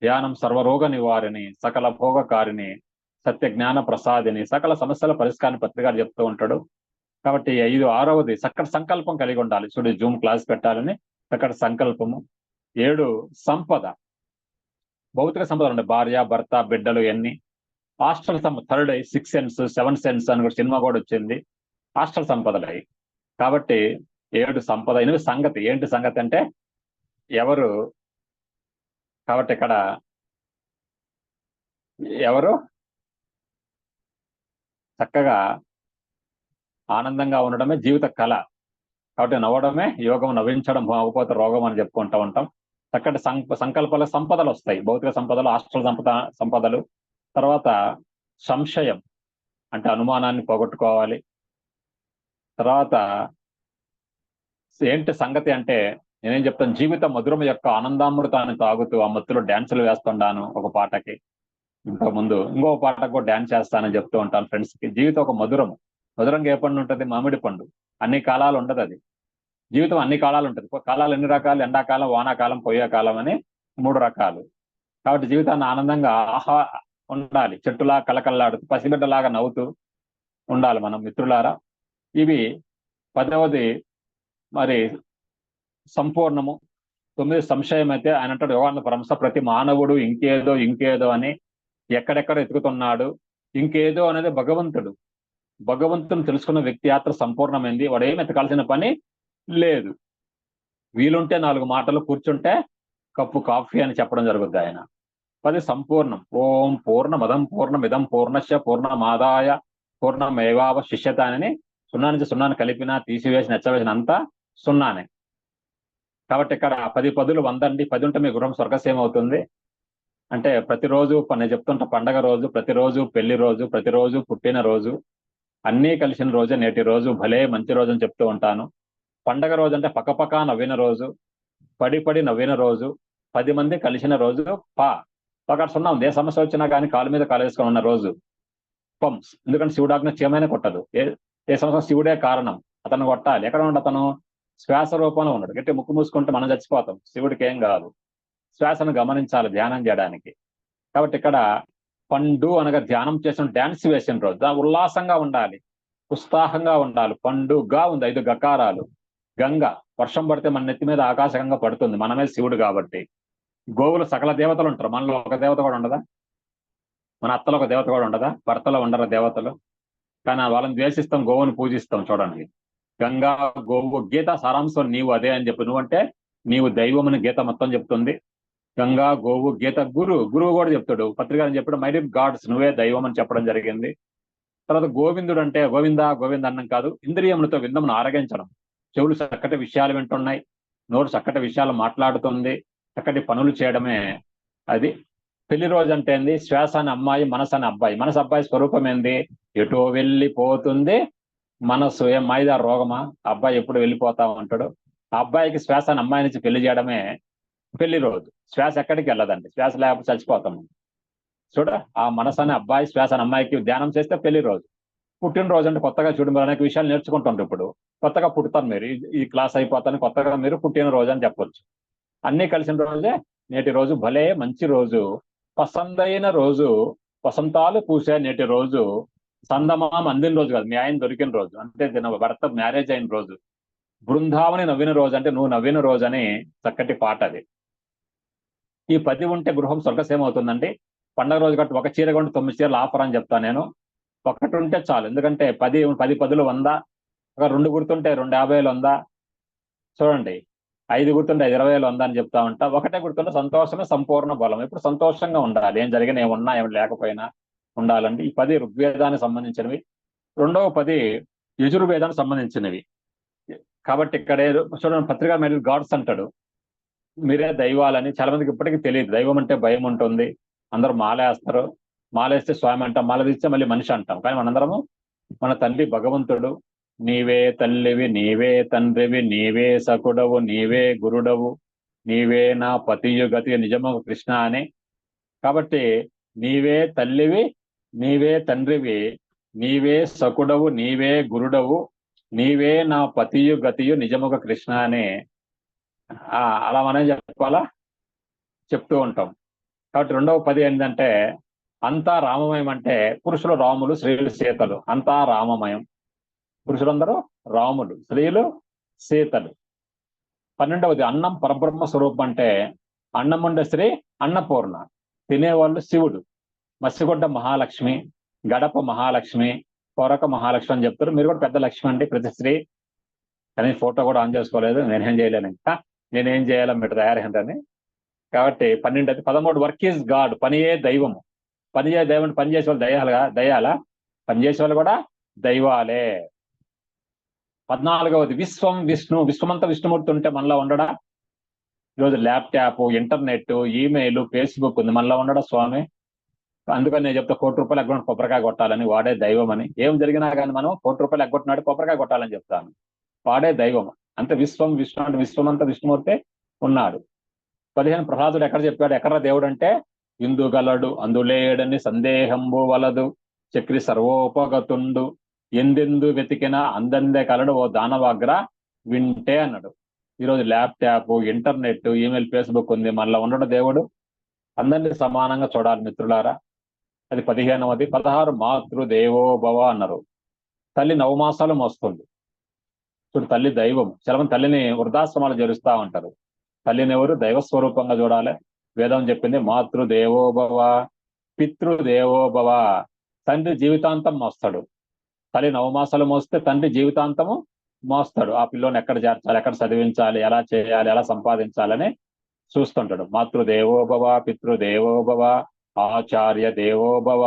[SPEAKER 1] ధ్యానం సర్వరోగ నివారిణి, సకల భోగకారిణి, సత్య జ్ఞాన ప్రసాదిని, సకల సమస్యల పరిష్కారాన్ని పత్రికలు చెప్తూ ఉంటాడు. కాబట్టి 6వది చక్కటి సంకల్పం కలిగి ఉండాలి. చూడు, జూమ్ క్లాస్ పెట్టాలని చక్కటి సంకల్పము. 7 సంపద, భౌతిక సంపదలు ఉండే భార్య, భర్త, బిడ్డలు, ఎన్ని. హాస్టల్ సంపద, 3rd ఐ, 6 సెన్స్, 7 సెన్స్ అని కూడా సినిమా కూడా వచ్చింది. హాస్టల్ సంపదలు అయి. కాబట్టి 7 సంపద. 8 సంగతి. ఏంటి సంగతి అంటే ఎవరు. కాబట్టి ఇక్కడ ఎవరు చక్కగా ఆనందంగా ఉండడమే జీవిత కళ. కాబట్టి నవ్వడమే యోగం, నవ్వించడం అవ్వకపోతే రోగం అని చెప్పుకుంటూ ఉంటాం. చక్కటి సంకల్పాల సంపదలు వస్తాయి. భౌతిక సంపదలు, హాస్టల్ సంపదలు. తర్వాత సంశయం అంటే అనుమానాన్ని పోగొట్టుకోవాలి. తర్వాత ఏంటి సంగతి అంటే నేనేం చెప్తాను, జీవిత మధురం యొక్క ఆనందామృతాన్ని తాగుతూ ఆ మత్తులో డ్యాన్సులు వేస్తుంటాను ఒక పాటకి. ఇంతకుముందు ఇంకో పాటకు కూడా డ్యాన్స్ చేస్తానని చెప్తూ ఉంటాను ఫ్రెండ్స్ కి. జీవితం ఒక మధురము. మధురంగా ఏ పండు ఉంటుంది? మామిడి పండు. అన్ని కాలాలు ఉండదు అది. జీవితం అన్ని కాలాలు ఉంటుంది. కాలాలు ఎన్ని రకాలు? ఎండాకాలం, వానాకాలం, పొయ్యే కాలం అని 3 రకాలు. కాబట్టి జీవితాన్ని ఆనందంగా ఉండాలి. చెట్టులా కలకల్లాడుతూ పసిబిడ్డలాగా నవ్వుతూ ఉండాలి మనం మిత్రులారా. ఇవి 10వది మరి సంపూర్ణము. 9 సంశయం అయితే ఆయన అంటాడు యోగానంద పరమహంస, ప్రతి మానవుడు ఇంకేదో ఇంకేదో అని ఎక్కడెక్కడ ఎతుకుతున్నాడు. ఇంకేదో అనేది భగవంతుడు. భగవంతుని తెలుసుకున్న వ్యక్తి యాత్ర సంపూర్ణమైంది. వాడు ఏం ఎతకాల్సిన పని లేదు. వీలుంటే 4 మాటలు, కూర్చుంటే కప్పు కాఫీ అని చెప్పడం జరుగుద్ది ఆయన. 10 సంపూర్ణం. ఓం పూర్ణమదం పూర్ణమిదం పూర్ణశ్చ పూర్ణమాదాయ పూర్ణమేవావశిష్యత అని 0 నుంచి 0 కలిపినా తీసివేసిన ఎచ్చవేసిన అంతా 0నే. కాబట్టి ఇక్కడ 10 పదులు 100 అండి. 10 ఉంటే మీ గృహం స్వర్గసీమ అవుతుంది. అంటే ప్రతిరోజు నేను చెప్తుంటా, పండగ రోజు, ప్రతిరోజు పెళ్లి రోజు, ప్రతిరోజు పుట్టిన రోజు, అన్నీ కలిసిన రోజే నేటి రోజు భలే మంచి రోజు అని చెప్తూ ఉంటాను. పండగ రోజు అంటే పక్కపక్క నవ్విన రోజు, పడి పడి నవ్విన రోజు, 10 మంది కలిసిన రోజు. పక్కడ 0 ఉంది. ఏ సమస్య వచ్చినా కానీ కాలు మీద కాలు వేసుకొని ఉన్న రోజు పంప్స్. ఎందుకంటే శివుడాజ్ఞ చీమైనా కొట్టదు. ఏ సమస్య శివుడే కారణం. అతను కొట్టాలి. ఎక్కడ ఉండి అతను శ్వాస రూపంలో ఉన్నాడు. గట్టి ముక్కు మూసుకుంటే మనం చచ్చిపోతాం. శివుడికి ఏం కాదు. శ్వాసను గమనించాలి ధ్యానం చేయడానికి. కాబట్టి ఇక్కడ పండు అనగా ధ్యానం చేసిన, డ్యాన్స్ వేసిన రోజు. ఉల్లాసంగా ఉండాలి, ఉత్సాహంగా ఉండాలి. పండుగా ఉంది 5 గకారాలు. గంగ, వర్షం పడితే మన నెత్తి మీద ఆకాశగంగా పడుతుంది. మనమే శివుడు కాబట్టి. గోవులు సకల దేవతలు ఉంటారు. మనలో ఒక దేవత కూడా ఉండదా? మన అత్తలో ఒక దేవత కూడా ఉండదా? భర్తలో ఉండరు దేవతలు. కానీ వాళ్ళని ద్వేషిస్తాం, గోవుని పూజిస్తాం. చూడండి, గంగా గోవు. గీత సారాంశం నీవు అదే అని చెప్పి, నువ్వంటే నీవు దైవం అని గీత మొత్తం చెప్తుంది. గంగా గోవు గీత. గురువు కూడా చెప్తాడు, పత్రిక అని చెప్పడం, మై డియర్ గాడ్స్ నువ్వే దైవం అని చెప్పడం జరిగింది. తర్వాత గోవిందుడు అంటే గోవింద గోవింద అన్నం కాదు, ఇంద్రియములతో విందమును ఆరగించడం. చెవులు చక్కటి విషయాలు వింటున్నాయి, నోరు చక్కటి విషయాలు మాట్లాడుతుంది, చక్కటి పనులు చేయడమే అది. పెళ్లి రోజు అంటే ఏంది? శ్వాస అని అమ్మాయి, మనసు అని అబ్బాయి. మనసు అబ్బాయి స్వరూపం ఏంది? ఎటో వెళ్ళిపోతుంది మనసు. ఏం మైదా రోగమా? అబ్బాయి ఎప్పుడు వెళ్ళిపోతా ఉంటాడు. ఆ అబ్బాయికి శ్వాస అని అమ్మాయి నుంచి పెళ్లి చేయడమే పెళ్లి రోజు. శ్వాస ఎక్కడికి వెళ్ళదండి. శ్వాస లేకపోతే చచ్చిపోతాము. చూడ, ఆ మనసు అనే అబ్బాయి, శ్వాస అని అమ్మాయికి ధ్యానం చేస్తే పెళ్లి రోజు. పుట్టినరోజు అంటే కొత్తగా చూడు, మీరు అనేక విషయాలు నేర్చుకుంటుంటారు. ఇప్పుడు కొత్తగా పుడతారు మీరు, ఈ క్లాస్ అయిపోతాను, కొత్తగా మీరు పుట్టినరోజు అని చెప్పొచ్చు. అన్నీ కలిసిన రోజే నేటి రోజు. భలే మంచి రోజు, పసందైన రోజు, వసంతాలు పూసే నేటి రోజు, సందమామ అందిన రోజు కాదు, మీ ఆయన దొరికిన రోజు, అంటే భర్త మ్యారేజ్ అయిన రోజు. బృందావని నవ్విన రోజు, అంటే నువ్వు నవ్విన రోజు అని చక్కటి పాట అది. ఈ 10 ఉంటే గృహం స్వర్గసీమ అవుతుందండి. పండగ రోజు కాబట్టి ఒక చీర కొంటే 9 చీరలు ఆఫర్ అని చెప్తాను నేను. ఒకటి ఉంటే చాలు. ఎందుకంటే 10 పదులు 100, ఒక 2 గుర్తుంటే 2 50లు 100. చూడండి, 5 గుర్తుంటే 5 20లు 100 అని చెప్తా ఉంటా. ఒకటే గుర్తుంటే సంతోషమే సంపూర్ణ బలం. ఇప్పుడు సంతోషంగా ఉండాలి. ఏం జరిగినా, ఏమున్నా ఏమి లేకపోయినా ఉండాలండి. ఈ 10 ఋగ్వేదానికి సంబంధించినవి. రెండవ 10 యజుర్వేదానికి సంబంధించినవి. కాబట్టి ఇక్కడ చూడండి, పత్రిక మీద గాడ్స్ అంటాడు, మీరే దైవాలని. చాలా మందికి ఇప్పటికీ తెలియదు. దైవం అంటే భయం ఉంటుంది. అందరూ మాలేస్తారు, మాలేస్తే స్వామి అంటాం, మాల తీస్తే మళ్ళీ మనిషి అంటాం. కానీ మనందరము మన తండ్రి భగవంతుడు. నీవే తల్లివి, నీవే తండ్రివి, నీవే సకుడవు, నీవే గురుడవు, నీవే నా పతియు గతి నిజము కృష్ణ అని. కాబట్టి నీవే తల్లివి, నీవే తండ్రివి, నీవే సకుడవు, నీవే గురుడవు, నీవే నా పతియు గతియు నిజముగ కృష్ణ అని అలా మనం చెప్పుకోవాలా, చెప్తూ ఉంటాం. కాబట్టి రెండవ 10 ఏంటంటే అంతా రామమయం. అంటే పురుషులు రాములు, స్త్రీలు సీతలు, అంతా రామమయం. పురుషులందరూ రాములు, స్త్రీలు సీతలు. 12వది అన్నం పరబ్రహ్మ స్వరూపం. అంటే అన్నం ఉండే స్త్రీ అన్నపూర్ణ, తినేవాళ్ళు శివుడు. మత్స్యగుడ్డ మహాలక్ష్మి, గడప మహాలక్ష్మి, కొరక మహాలక్ష్మి అని చెప్తారు. మీరు కూడా పెద్ద లక్ష్మి అండి ప్రతి స్త్రీ. కానీ ఫోటో కూడా ఆన్ చేసుకోలేదు, నేనేం చేయలేను. ఇంకా నేనేం చేయాలో మీరు తయారైందని. కాబట్టి 12. 13 వర్క్ ఈజ్ గాడ్, పనియే దైవము. పనియే దైవం. పని చేసే వాళ్ళు దయాలా? పనిచేసే వాళ్ళు కూడా దైవాలే. 14వది విశ్వం విష్ణు. విశ్వమంతా విష్ణుమూర్తి ఉంటే మనలో ఉండడా? ఈరోజు ల్యాప్టాప్, ఇంటర్నెట్, ఈమెయిల్, ఫేస్బుక్ ఉంది, మనలో ఉండడా స్వామి? అందుకని నేను చెప్తా, ₹1 ఎగ్గొట్టి కొబ్బరికాయ కొట్టాలని. వాడే దైవం అని. ఏం జరిగినా కానీ మనం ₹1 ఎగ్గొట్టినాడు కొబ్బరికాయ కొట్టాలని చెప్తాను. వాడే దైవం. అంతే. విశ్వం విశ్వం అంటే విశ్వం అంతా విష్ణుమూర్తే ఉన్నాడు. 15 ప్రహ్లాదుడు ఎక్కడ చెప్పాడు, ఎక్కడ దేవుడు అంటే, ఇందుగలడు అందులేడని సందేహంబు వలదు చక్రి సర్వోపగతుండు ఎందెందు వెతికినా అందందే కలడు ఓ దానవాగ్ర వింటే అన్నాడు. ఈరోజు ల్యాప్టాప్, ఇంటర్నెట్, ఈమెయిల్, ఫేస్బుక్ ఉంది, మనలో ఉండడు దేవుడు. అందరినీ సమానంగా చూడాలి మిత్రులారా. అది 15వది. 16 మాతృదేవో భవ అన్నారు. తల్లి నవమాసాలు మోస్తుంది. చూడు, తల్లి దైవం. చాలా తల్లిని వృద్ధాశ్రమాలు చేరుస్తా ఉంటారు. తల్లిని ఎవరు? దైవ స్వరూపంగా చూడాలి. వేదం చెప్పింది మాతృదేవోభవ పితృదేవోభవ. తండ్రి జీవితాంతం మోస్తాడు. తల్లి నవమాసాలు మోస్తే తండ్రి జీవితాంతము మోస్తాడు. ఆ పిల్లోని ఎక్కడ చేర్చాలి, ఎక్కడ చదివించాలి, ఎలా చేయాలి, ఎలా సంపాదించాలని చూస్తుంటాడు. మాతృదేవోభవ పితృదేవోభవ ఆచార్య దేవోభవ.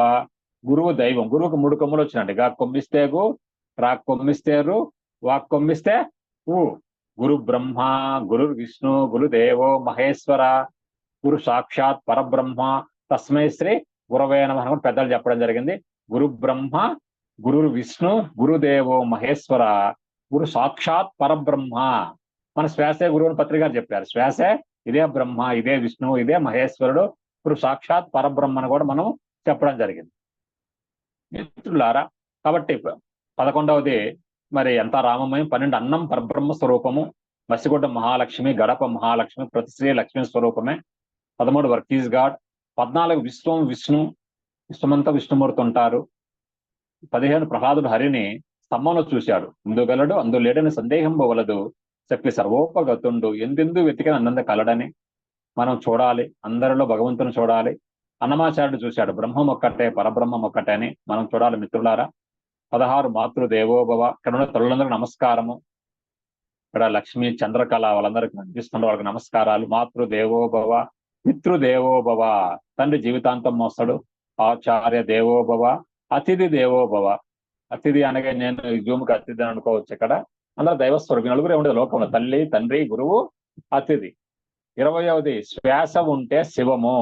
[SPEAKER 1] గురువు దైవం. గురువుకు 3 కొమ్ములు వచ్చినట్టు. గా కొమ్మిస్తే గు, రా కొమ్మిస్తే రు, వాక్ కొమ్మిస్తే ఊ. గురు బ్రహ్మ గురు విష్ణు గురుదేవో మహేశ్వర గురు సాక్షాత్ పరబ్రహ్మ తస్మై శ్రీ గురవే నమః అని పెద్దలు చెప్పడం జరిగింది. గురు బ్రహ్మ గురు విష్ణు గురుదేవో మహేశ్వర గురు సాక్షాత్ పరబ్రహ్మ. మన శ్వాసే గురువు అని పత్రిక గారు చెప్పారు. శ్వాసే ఇదే బ్రహ్మ, ఇదే విష్ణువు, ఇదే మహేశ్వరుడు, గురు సాక్షాత్ పరబ్రహ్మ అని కూడా మనం చెప్పడం జరిగింది మిత్రులారా. కాబట్టి 11వది మరి ఎంత రామమయం. 12 అన్నం పరబ్రహ్మ స్వరూపము. మసిగుడ్డ మహాలక్ష్మి, గడప మహాలక్ష్మి, ప్రతిశ్రీ లక్ష్మి స్వరూపమే. 13 వర్క్ ఈజ్ గాడ్. 14 విశ్వం విష్ణు, విశ్వమంతా విష్ణుమూర్తి ఉంటారు. 15 ప్రహ్లాదుడు హరిని స్తంభంలో చూశాడు. ఇందుగలడు అందులేడని సందేహం బవలదు శక్తి సర్వోపగతుండు ఎందెందు వెతికిన అన్నంద కలడని మనం చూడాలి. అందరిలో భగవంతుని చూడాలి. అన్నమాచార్యుడు చూశాడు. బ్రహ్మం ఒక్కటే పరబ్రహ్మం ఒక్కటే అని మనం చూడాలి మిత్రులారా. 16 మాతృదేవోభవ. ఇక్కడ ఉన్న తల్లులందరూ నమస్కారము. ఇక్కడ లక్ష్మి చంద్రకళ వాళ్ళందరికీ కనిపిస్తున్న వాళ్ళకి నమస్కారాలు. మాతృదేవోభవ పితృదేవోభవ. తండ్రి జీవితాంతం మోస్తాడు. ఆచార్య దేవోభవ అతిథి దేవోభవ. అతిథి అనగా నేను జూమ్కి అతిథి అని అనుకోవచ్చు. ఇక్కడ అందరూ దైవస్వరూపి. నలుగురే ఉండేది లోకంలో. తల్లి, తండ్రి, గురువు, అతిథి. 20వది శ్వాస ఉంటే శివము.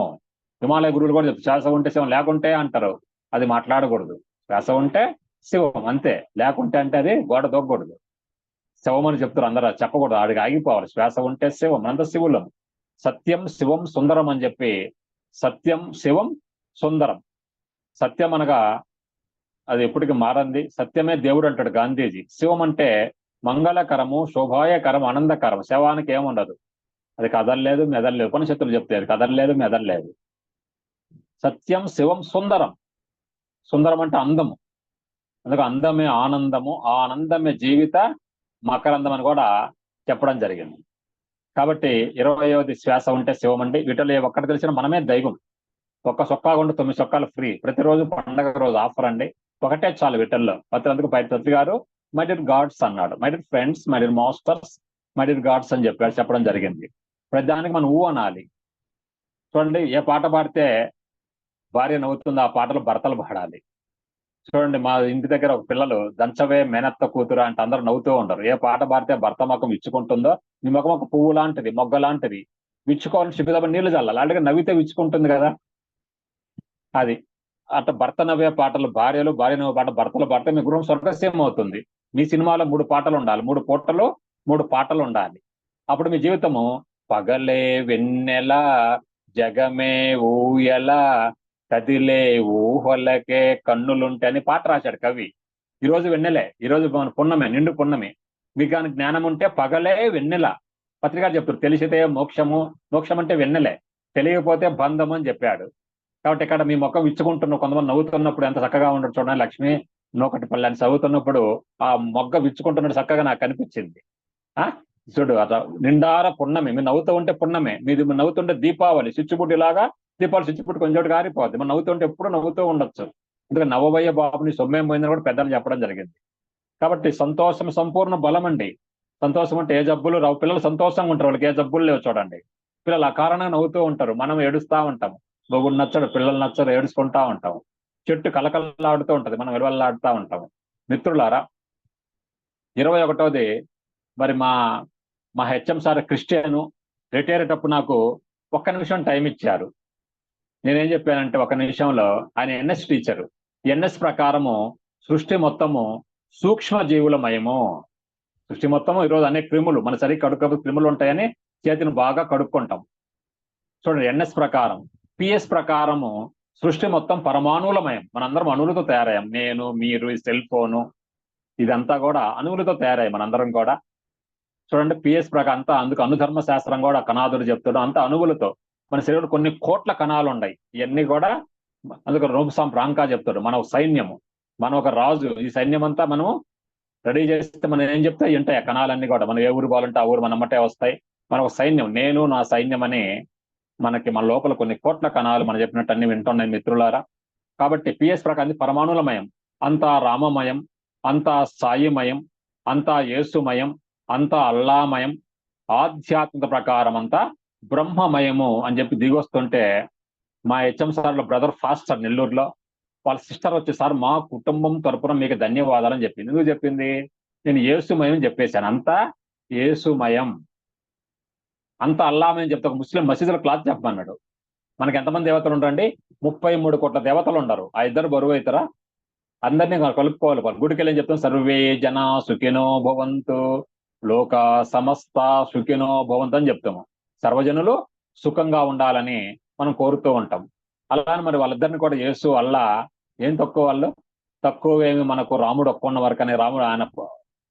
[SPEAKER 1] హిమాలయ గురువులు కూడా చెప్తారు శ్వాస ఉంటే శివం, లేకుంటే అంటారు. అది మాట్లాడకూడదు. శ్వాస ఉంటే శివం అంతే. లేకుంటే అంటే అది గోడ దొక్కకూడదు. శివం అని చెప్తారు. అందరూ చెప్పకూడదు. ఆడికి ఆగిపోవాలి. శ్వాస ఉంటే శివం, అంత శివులం. సత్యం శివం సుందరం అని చెప్పి, సత్యం శివం సుందరం. సత్యం అనగా అది ఎప్పటికీ మారంది. సత్యమే దేవుడు అంటాడు గాంధీజీ. శివం అంటే మంగళకరము, శోభాయకరం, ఆనందకరం. శవానికి ఏముండదు. అది కదలలేదు మెదలలేదు. ఉపనిషత్తులు చెప్తాయి అది కదలలేదు మెదలలేదు. సత్యం శివం సుందరం. సుందరం అంటే అందము. అందుకే అందమే ఆనందము, ఆ ఆనందమే జీవిత మకరందం అని కూడా చెప్పడం జరిగింది. కాబట్టి 20వది శ్వాస ఉంటే శివం అండి. వీటిలో ఒక్కటి తెలిసిన మనమే దైవం. ఒక్క సొక్కా కొంటే 9 సొక్కాలు ఫ్రీ. ప్రతిరోజు పండగ రోజు ఆఫర్ అండి. ఒకటే చాలు వీటిల్లో. అందుకు పత్రి గారు మై డియర్ గాడ్స్ అన్నాడు. My dear friends, my dear masters, my dear God's అని చెప్పడం జరిగింది. ప్రతిదానికి మనం ఊ అనాలి. చూడండి, ఏ పాట పాడితే భార్య నవ్వుతుందో ఆ పాటలు భర్తలు పాడాలి. చూడండి, మా ఇంటి దగ్గర ఒక పిల్లలు దంచవే మేనత్త కూతురు అంటే అందరూ నవ్వుతూ ఉంటారు. ఏ పాట పాడితే భర్త ముఖం విచ్చుకుంటుందో, మీ ముఖం ఒక పువ్వు లాంటిది, మొగ్గ లాంటిది, విచ్చుకోవాలని చెప్పేటప్పుడు నీళ్లు చల్లాలి. అలాగే నవ్వితే విచ్చుకుంటుంది కదా. అది అట్లా భర్త నవ్వే పాటలు భార్యలు, భార్య నవ్వే పాట భర్తలు పాడితే మీ గృహం స్వర్గసీమ అవుతుంది. మీ సినిమాలో 3 పాటలు ఉండాలి. 3 పూటలు 3 పాటలు ఉండాలి. అప్పుడు మీ జీవితము పగలే వెన్నెల జగమే ఊయల కదిలే ఊహలకే కన్నులుంటే అని పాట రాశాడు కవి. ఈరోజు వెన్నెలే, ఈరోజు పున్నమే, నిండు పున్నమి. మీకు కానీ జ్ఞానం ఉంటే పగలే వెన్నెల. పత్రిక చెప్తారు తెలిసితే మోక్షము, మోక్షం అంటే వెన్నెలే, తెలియకపోతే బంధం అని చెప్పాడు. కాబట్టి ఇక్కడ మీ ముఖం విచ్చుకుంటున్న కొంతమంది నవ్వుతున్నప్పుడు ఎంత చక్కగా ఉండడు చూడండి. లక్ష్మి నోకటి పళ్ళని చదువుతున్నప్పుడు ఆ మొగ్గ విచ్చుకుంటున్నట్టు చక్కగా నాకు కనిపించింది. చూడు అట్లా నిండార పున్నమి. మీరు నవ్వుతూ ఉంటే పున్నమే, మీది నవ్వుతుంటే దీపావళి చిచ్చుబుడ్డి లాగా. దీపావళి చిచ్చుబుడ్డి కొంచెం కారిపోద్ది. మనం నవ్వుతుంటే ఎప్పుడు నవ్వుతూ ఉండొచ్చు. ఎందుకంటే నవ్వబోయే బాబుని సొమ్మేం పోయిందని కూడా పెద్దలు చెప్పడం జరిగింది. కాబట్టి సంతోషం సంపూర్ణ బలం అండి. సంతోషం అంటే ఏ జబ్బులు రావు. పిల్లలు సంతోషంగా ఉంటారు, వాళ్ళకి ఏ జబ్బులు లేవు. చూడండి, పిల్లలు ఆ కారణంగా నవ్వుతూ ఉంటారు. మనం ఏడుస్తూ ఉంటాము. బొగుడు నచ్చడు, పిల్లలు నచ్చరు, ఏడుచుకుంటా ఉంటాము. చెట్టు కలకల్లాడుతూ ఉంటది, మనం వెలువల్లాడుతూ ఉంటాము. మిత్రులారా, 21వది మరి మా హెచ్ఎం సార్ క్రిస్టియను రిటైర్ అయ్యేటప్పుడు నాకు 1 నిమిషం టైం ఇచ్చారు. నేనేం చెప్పానంటే 1 నిమిషంలో, ఆయన ఎన్ఎస్ టీచరు, ఎన్ఎస్ ప్రకారము సృష్టి మొత్తము సూక్ష్మ జీవులమయము. సృష్టి మొత్తం ఈరోజు అనేక క్రిములు, మన సరి కడుపు క్రిములు ఉంటాయని చేతిని బాగా కడుక్కుంటాం. చూడండి, ఎన్ఎస్ ప్రకారం. పిఎస్ ప్రకారము సృష్టి మొత్తం పరమాణువులమయం, మనందరం అణువులతో తయారయ్యాం. నేను, మీరు, ఈ సెల్ ఫోను ఇదంతా కూడా అణువులతో తయారయ్యాం మనందరం కూడా. చూడండి, పిఎస్ ప్రకారం అంతా, అందుకు అణుధర్మ శాస్త్రం కూడా కణాదులు చెప్తాడు, అంతా అణువులతో. మన శరీరంలో కొన్ని కోట్ల కణాలు ఉన్నాయి, ఇవన్నీ కూడా. అందుకు రోమ్సాం ప్రాంకా చెప్తాడు, మన ఒక సైన్యము, మనం ఒక రాజు. ఈ సైన్యం అంతా మనము రెడీ చేస్తే మనం ఏం చెప్తే ఉంటాయి ఆ కణాలన్నీ కూడా. మనం ఏ ఊరు పోవాలంటే ఆ ఊరు మన అమ్మటే వస్తాయి. మన ఒక సైన్యం, నేను నా సైన్యం అని మనకి మన లోపల కొన్ని కోట్ల కణాలు మనం చెప్పినట్టు అన్ని వింటున్నాయి మిత్రులారా. కాబట్టి పిఎస్ ప్రకారం పరమాణులమయం, అంతా రామమయం, అంతా సాయిమయం, అంతా యేసుమయం, అంతా అల్లామయం, ఆధ్యాత్మిక ప్రకారం అంతా బ్రహ్మమయము అని చెప్పి దిగొస్తుంటే, మా హెచ్ఎం సార్లో బ్రదర్ ఫాస్టర్ నెల్లూరులో వాళ్ళ సిస్టర్ వచ్చి, సార్ మా కుటుంబం తరపున మీకు ధన్యవాదాలు అని చెప్పింది. ఎందుకు చెప్పింది? నేను యేసుమయం చెప్పేశాను. అంతా యేసుమయం, అంత అల్లామయం చెప్తే ఒక ముస్లిం మసీదులో క్లాస్ చెప్పమన్నాడు. మనకి ఎంతమంది దేవతలు ఉంటారండి? 33 కోట్ల దేవతలు ఉండరు. ఆ ఇద్దరు బరువు అవుతారా? అందరినీ కలుపుకోవాలి. గుడికి వెళ్ళి చెప్తాం, సర్వే జన సుఖినో భవంతు, లోక సమస్త సుఖినో భవంతు అని చెప్తాము. సర్వజనులు సుఖంగా ఉండాలని మనం కోరుతూ ఉంటాం. అలానే మరి వాళ్ళిద్దరిని కూడా యేసు అల్లా ఏం తక్కువ వాళ్ళు? తక్కువేమి మనకు రాముడు ఒక్కడున్న వరకు అని రాముడు ఆయన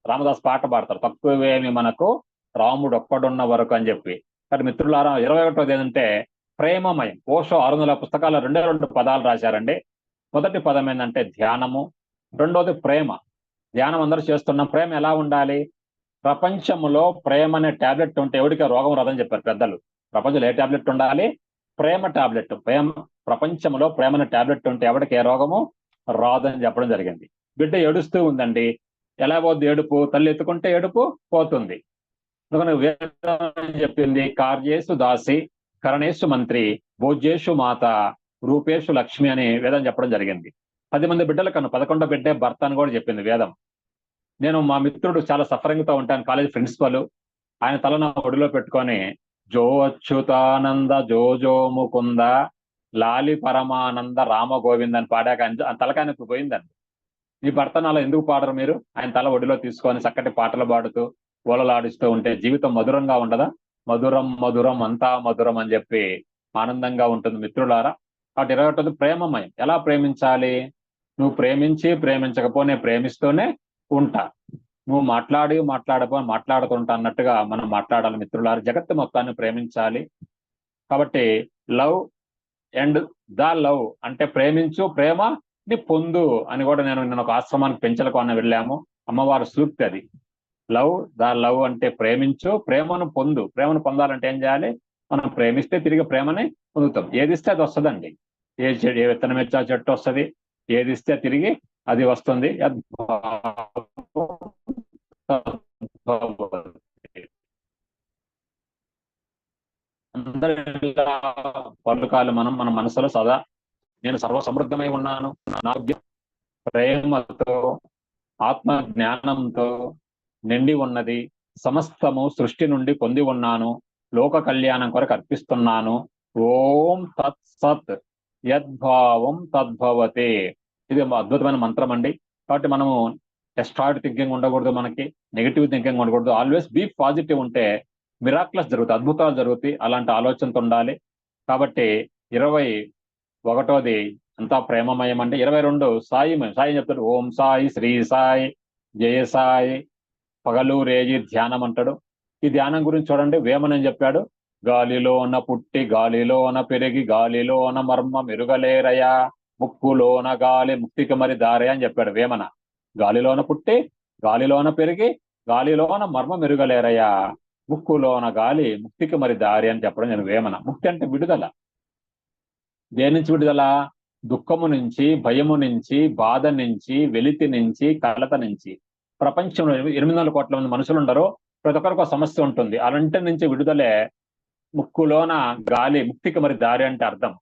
[SPEAKER 1] రామదాస్ పాట పాడతారు, తక్కువేమి మనకు రాముడు ఒక్కడున్న వరకు అని చెప్పి. కానీ మిత్రులారా, 21వ ఏంటంటే ప్రేమమయం. ఓషో 600 పుస్తకాలు 2 పదాలు రాశారండి. మొదటి పదం ఏంటంటే ధ్యానము, రెండోది ప్రేమ. ధ్యానం అందరూ చేస్తున్నాం. ప్రేమ ఎలా ఉండాలి? ప్రపంచంలో ప్రేమ అనే టాబ్లెట్ ఉంటే ఎవరికి రోగం రాదని చెప్పారు పెద్దలు. ప్రపంచంలో ఏ టాబ్లెట్ ఉండాలి? ప్రేమ టాబ్లెట్. ప్రపంచంలో ప్రేమ అనే టాబ్లెట్ ఉంటే ఎవరికి ఏ రోగము రాదని చెప్పడం జరిగింది. బిడ్డ ఏడుస్తూ ఉందండి, ఎలా పోద్ది ఏడుపు? తల్లి ఎత్తుకుంటే ఏడుపు పోతుంది. అందుకని వేదం చెప్పింది, కార్యేషు దాసి, కరణేషు మంత్రి, భోజ్యేషు మాత, రూపేషు లక్ష్మి అని వేదం చెప్పడం జరిగింది. 10 మంది బిడ్డల కన్నా 11వ బిడ్డే భర్త అని కూడా చెప్పింది వేదం. నేను మా మిత్రుడు చాలా సఫరింగ్ తో ఉంటాను, కాలేజ్ ప్రిన్సిపల్. ఆయన తల నా ఒడిలో పెట్టుకొని జో అచ్యుతానంద జో జో ముకుంద లాలి పరమానంద రామ గోవింద్ అని పాడాక ఆయన తలకాయనకు పోయిందండి. ఈ భర్త నాలో ఎందుకు పాడరు మీరు? ఆయన తల ఒడిలో తీసుకొని చక్కటి పాటలు పాడుతూ ఓలలాడిస్తూ ఉంటే జీవితం మధురంగా ఉండదా? మధురం మధురం అంతా మధురం అని చెప్పి ఆనందంగా ఉంటుంది మిత్రులారా. కాబట్టి 21 ప్రేమమయం. ఎలా ప్రేమించాలి? నువ్వు ప్రేమించి ప్రేమించకపోనే ప్రేమిస్తూనే ఉంటా. నువ్వు మాట్లాడుతుంటా అన్నట్టుగా మనం మాట్లాడాలి మిత్రులారా. జగత్తు మొత్తాన్ని ప్రేమించాలి. కాబట్టి లవ్ అండ్ ద లవ్ అంటే ప్రేమించు, ప్రేమని పొందు అని కూడా నేను ఒక ఆశ్రమానికి పెంచలకు అన్న వెళ్ళాము. అమ్మవారు సూక్తి అది. లవ్ ద లవ్ అంటే ప్రేమించు, ప్రేమను పొందు. ప్రేమను పొందాలంటే ఏం చేయాలి? మనం ప్రేమిస్తే తిరిగి ప్రేమని పొందుతాం. ఏది ఇస్తే అది వస్తుందండి. ఏ విత్తనం ఇచ్చా చెట్టు వస్తుంది, ఏది ఇస్తే తిరిగి అది వస్తుంది. అందరి పలుకాలు మనం మన మనసులో సదా నేను సర్వసమృద్ధమై ఉన్నాను, నా ప్రేమతో ఆత్మ జ్ఞానంతో నిండి ఉన్నది, సమస్తము సృష్టి నుండి పొంది ఉన్నాను, లోక కళ్యాణం కొరకు అర్పిస్తున్నాను. ఓం తత్ సత్ యద్భావం తద్భవతే. ఇది అద్భుతమైన మంత్రం అండి. కాబట్టి మనము ఎస్ట్రాయిడ్ థింకింగ్ ఉండకూడదు, మనకి నెగిటివ్ థింకింగ్ ఉండకూడదు. ఆల్వేస్ బీ పాజిటివ్ ఉంటే మిరాక్లస్ జరుగుతాయి, అద్భుతాలు జరుగుతాయి. అలాంటి ఆలోచనతో ఉండాలి. కాబట్టి 21వది అంతా ప్రేమమయం అండి. 22 సాయిమయం. సాయి చెప్తాడు, ఓం సాయి, శ్రీ సాయి, జయ సాయి, పగలు రేగి ధ్యానం అంటాడు. ఈ ధ్యానం గురించి చూడండి, వేమన ఏం చెప్పాడు? గాలిలోన పుట్టి గాలిలోన పెరిగి గాలిలోన మర్మ మెరుగలేరయా, ముక్కులోన గాలి ముక్తికి మరి దారే అని చెప్పాడు వేమన. గాలిలోన పుట్టి గాలిలోన పెరిగి గాలిలోన మర్మ మెరుగలేరయా, ముక్కులోన గాలి ముక్తికి మరి దారి అని చెప్పడం నేను వేమన. ముక్తి అంటే విడుదల. దేని నుంచి విడుదల? దుఃఖము నుంచి, భయము నుంచి, బాధ నుంచి, వెలితి నుంచి, కలత నుంచి. ప్రపంచంలో 800 కోట్ల మంది మనుషులు ఉండరు, ప్రతి ఒక్కరికి ఒక సమస్య ఉంటుంది. అలాంటి నుంచి విడుదలే ముక్కులోన గాలి ముక్తికి మరి దారి అంటే అర్థం.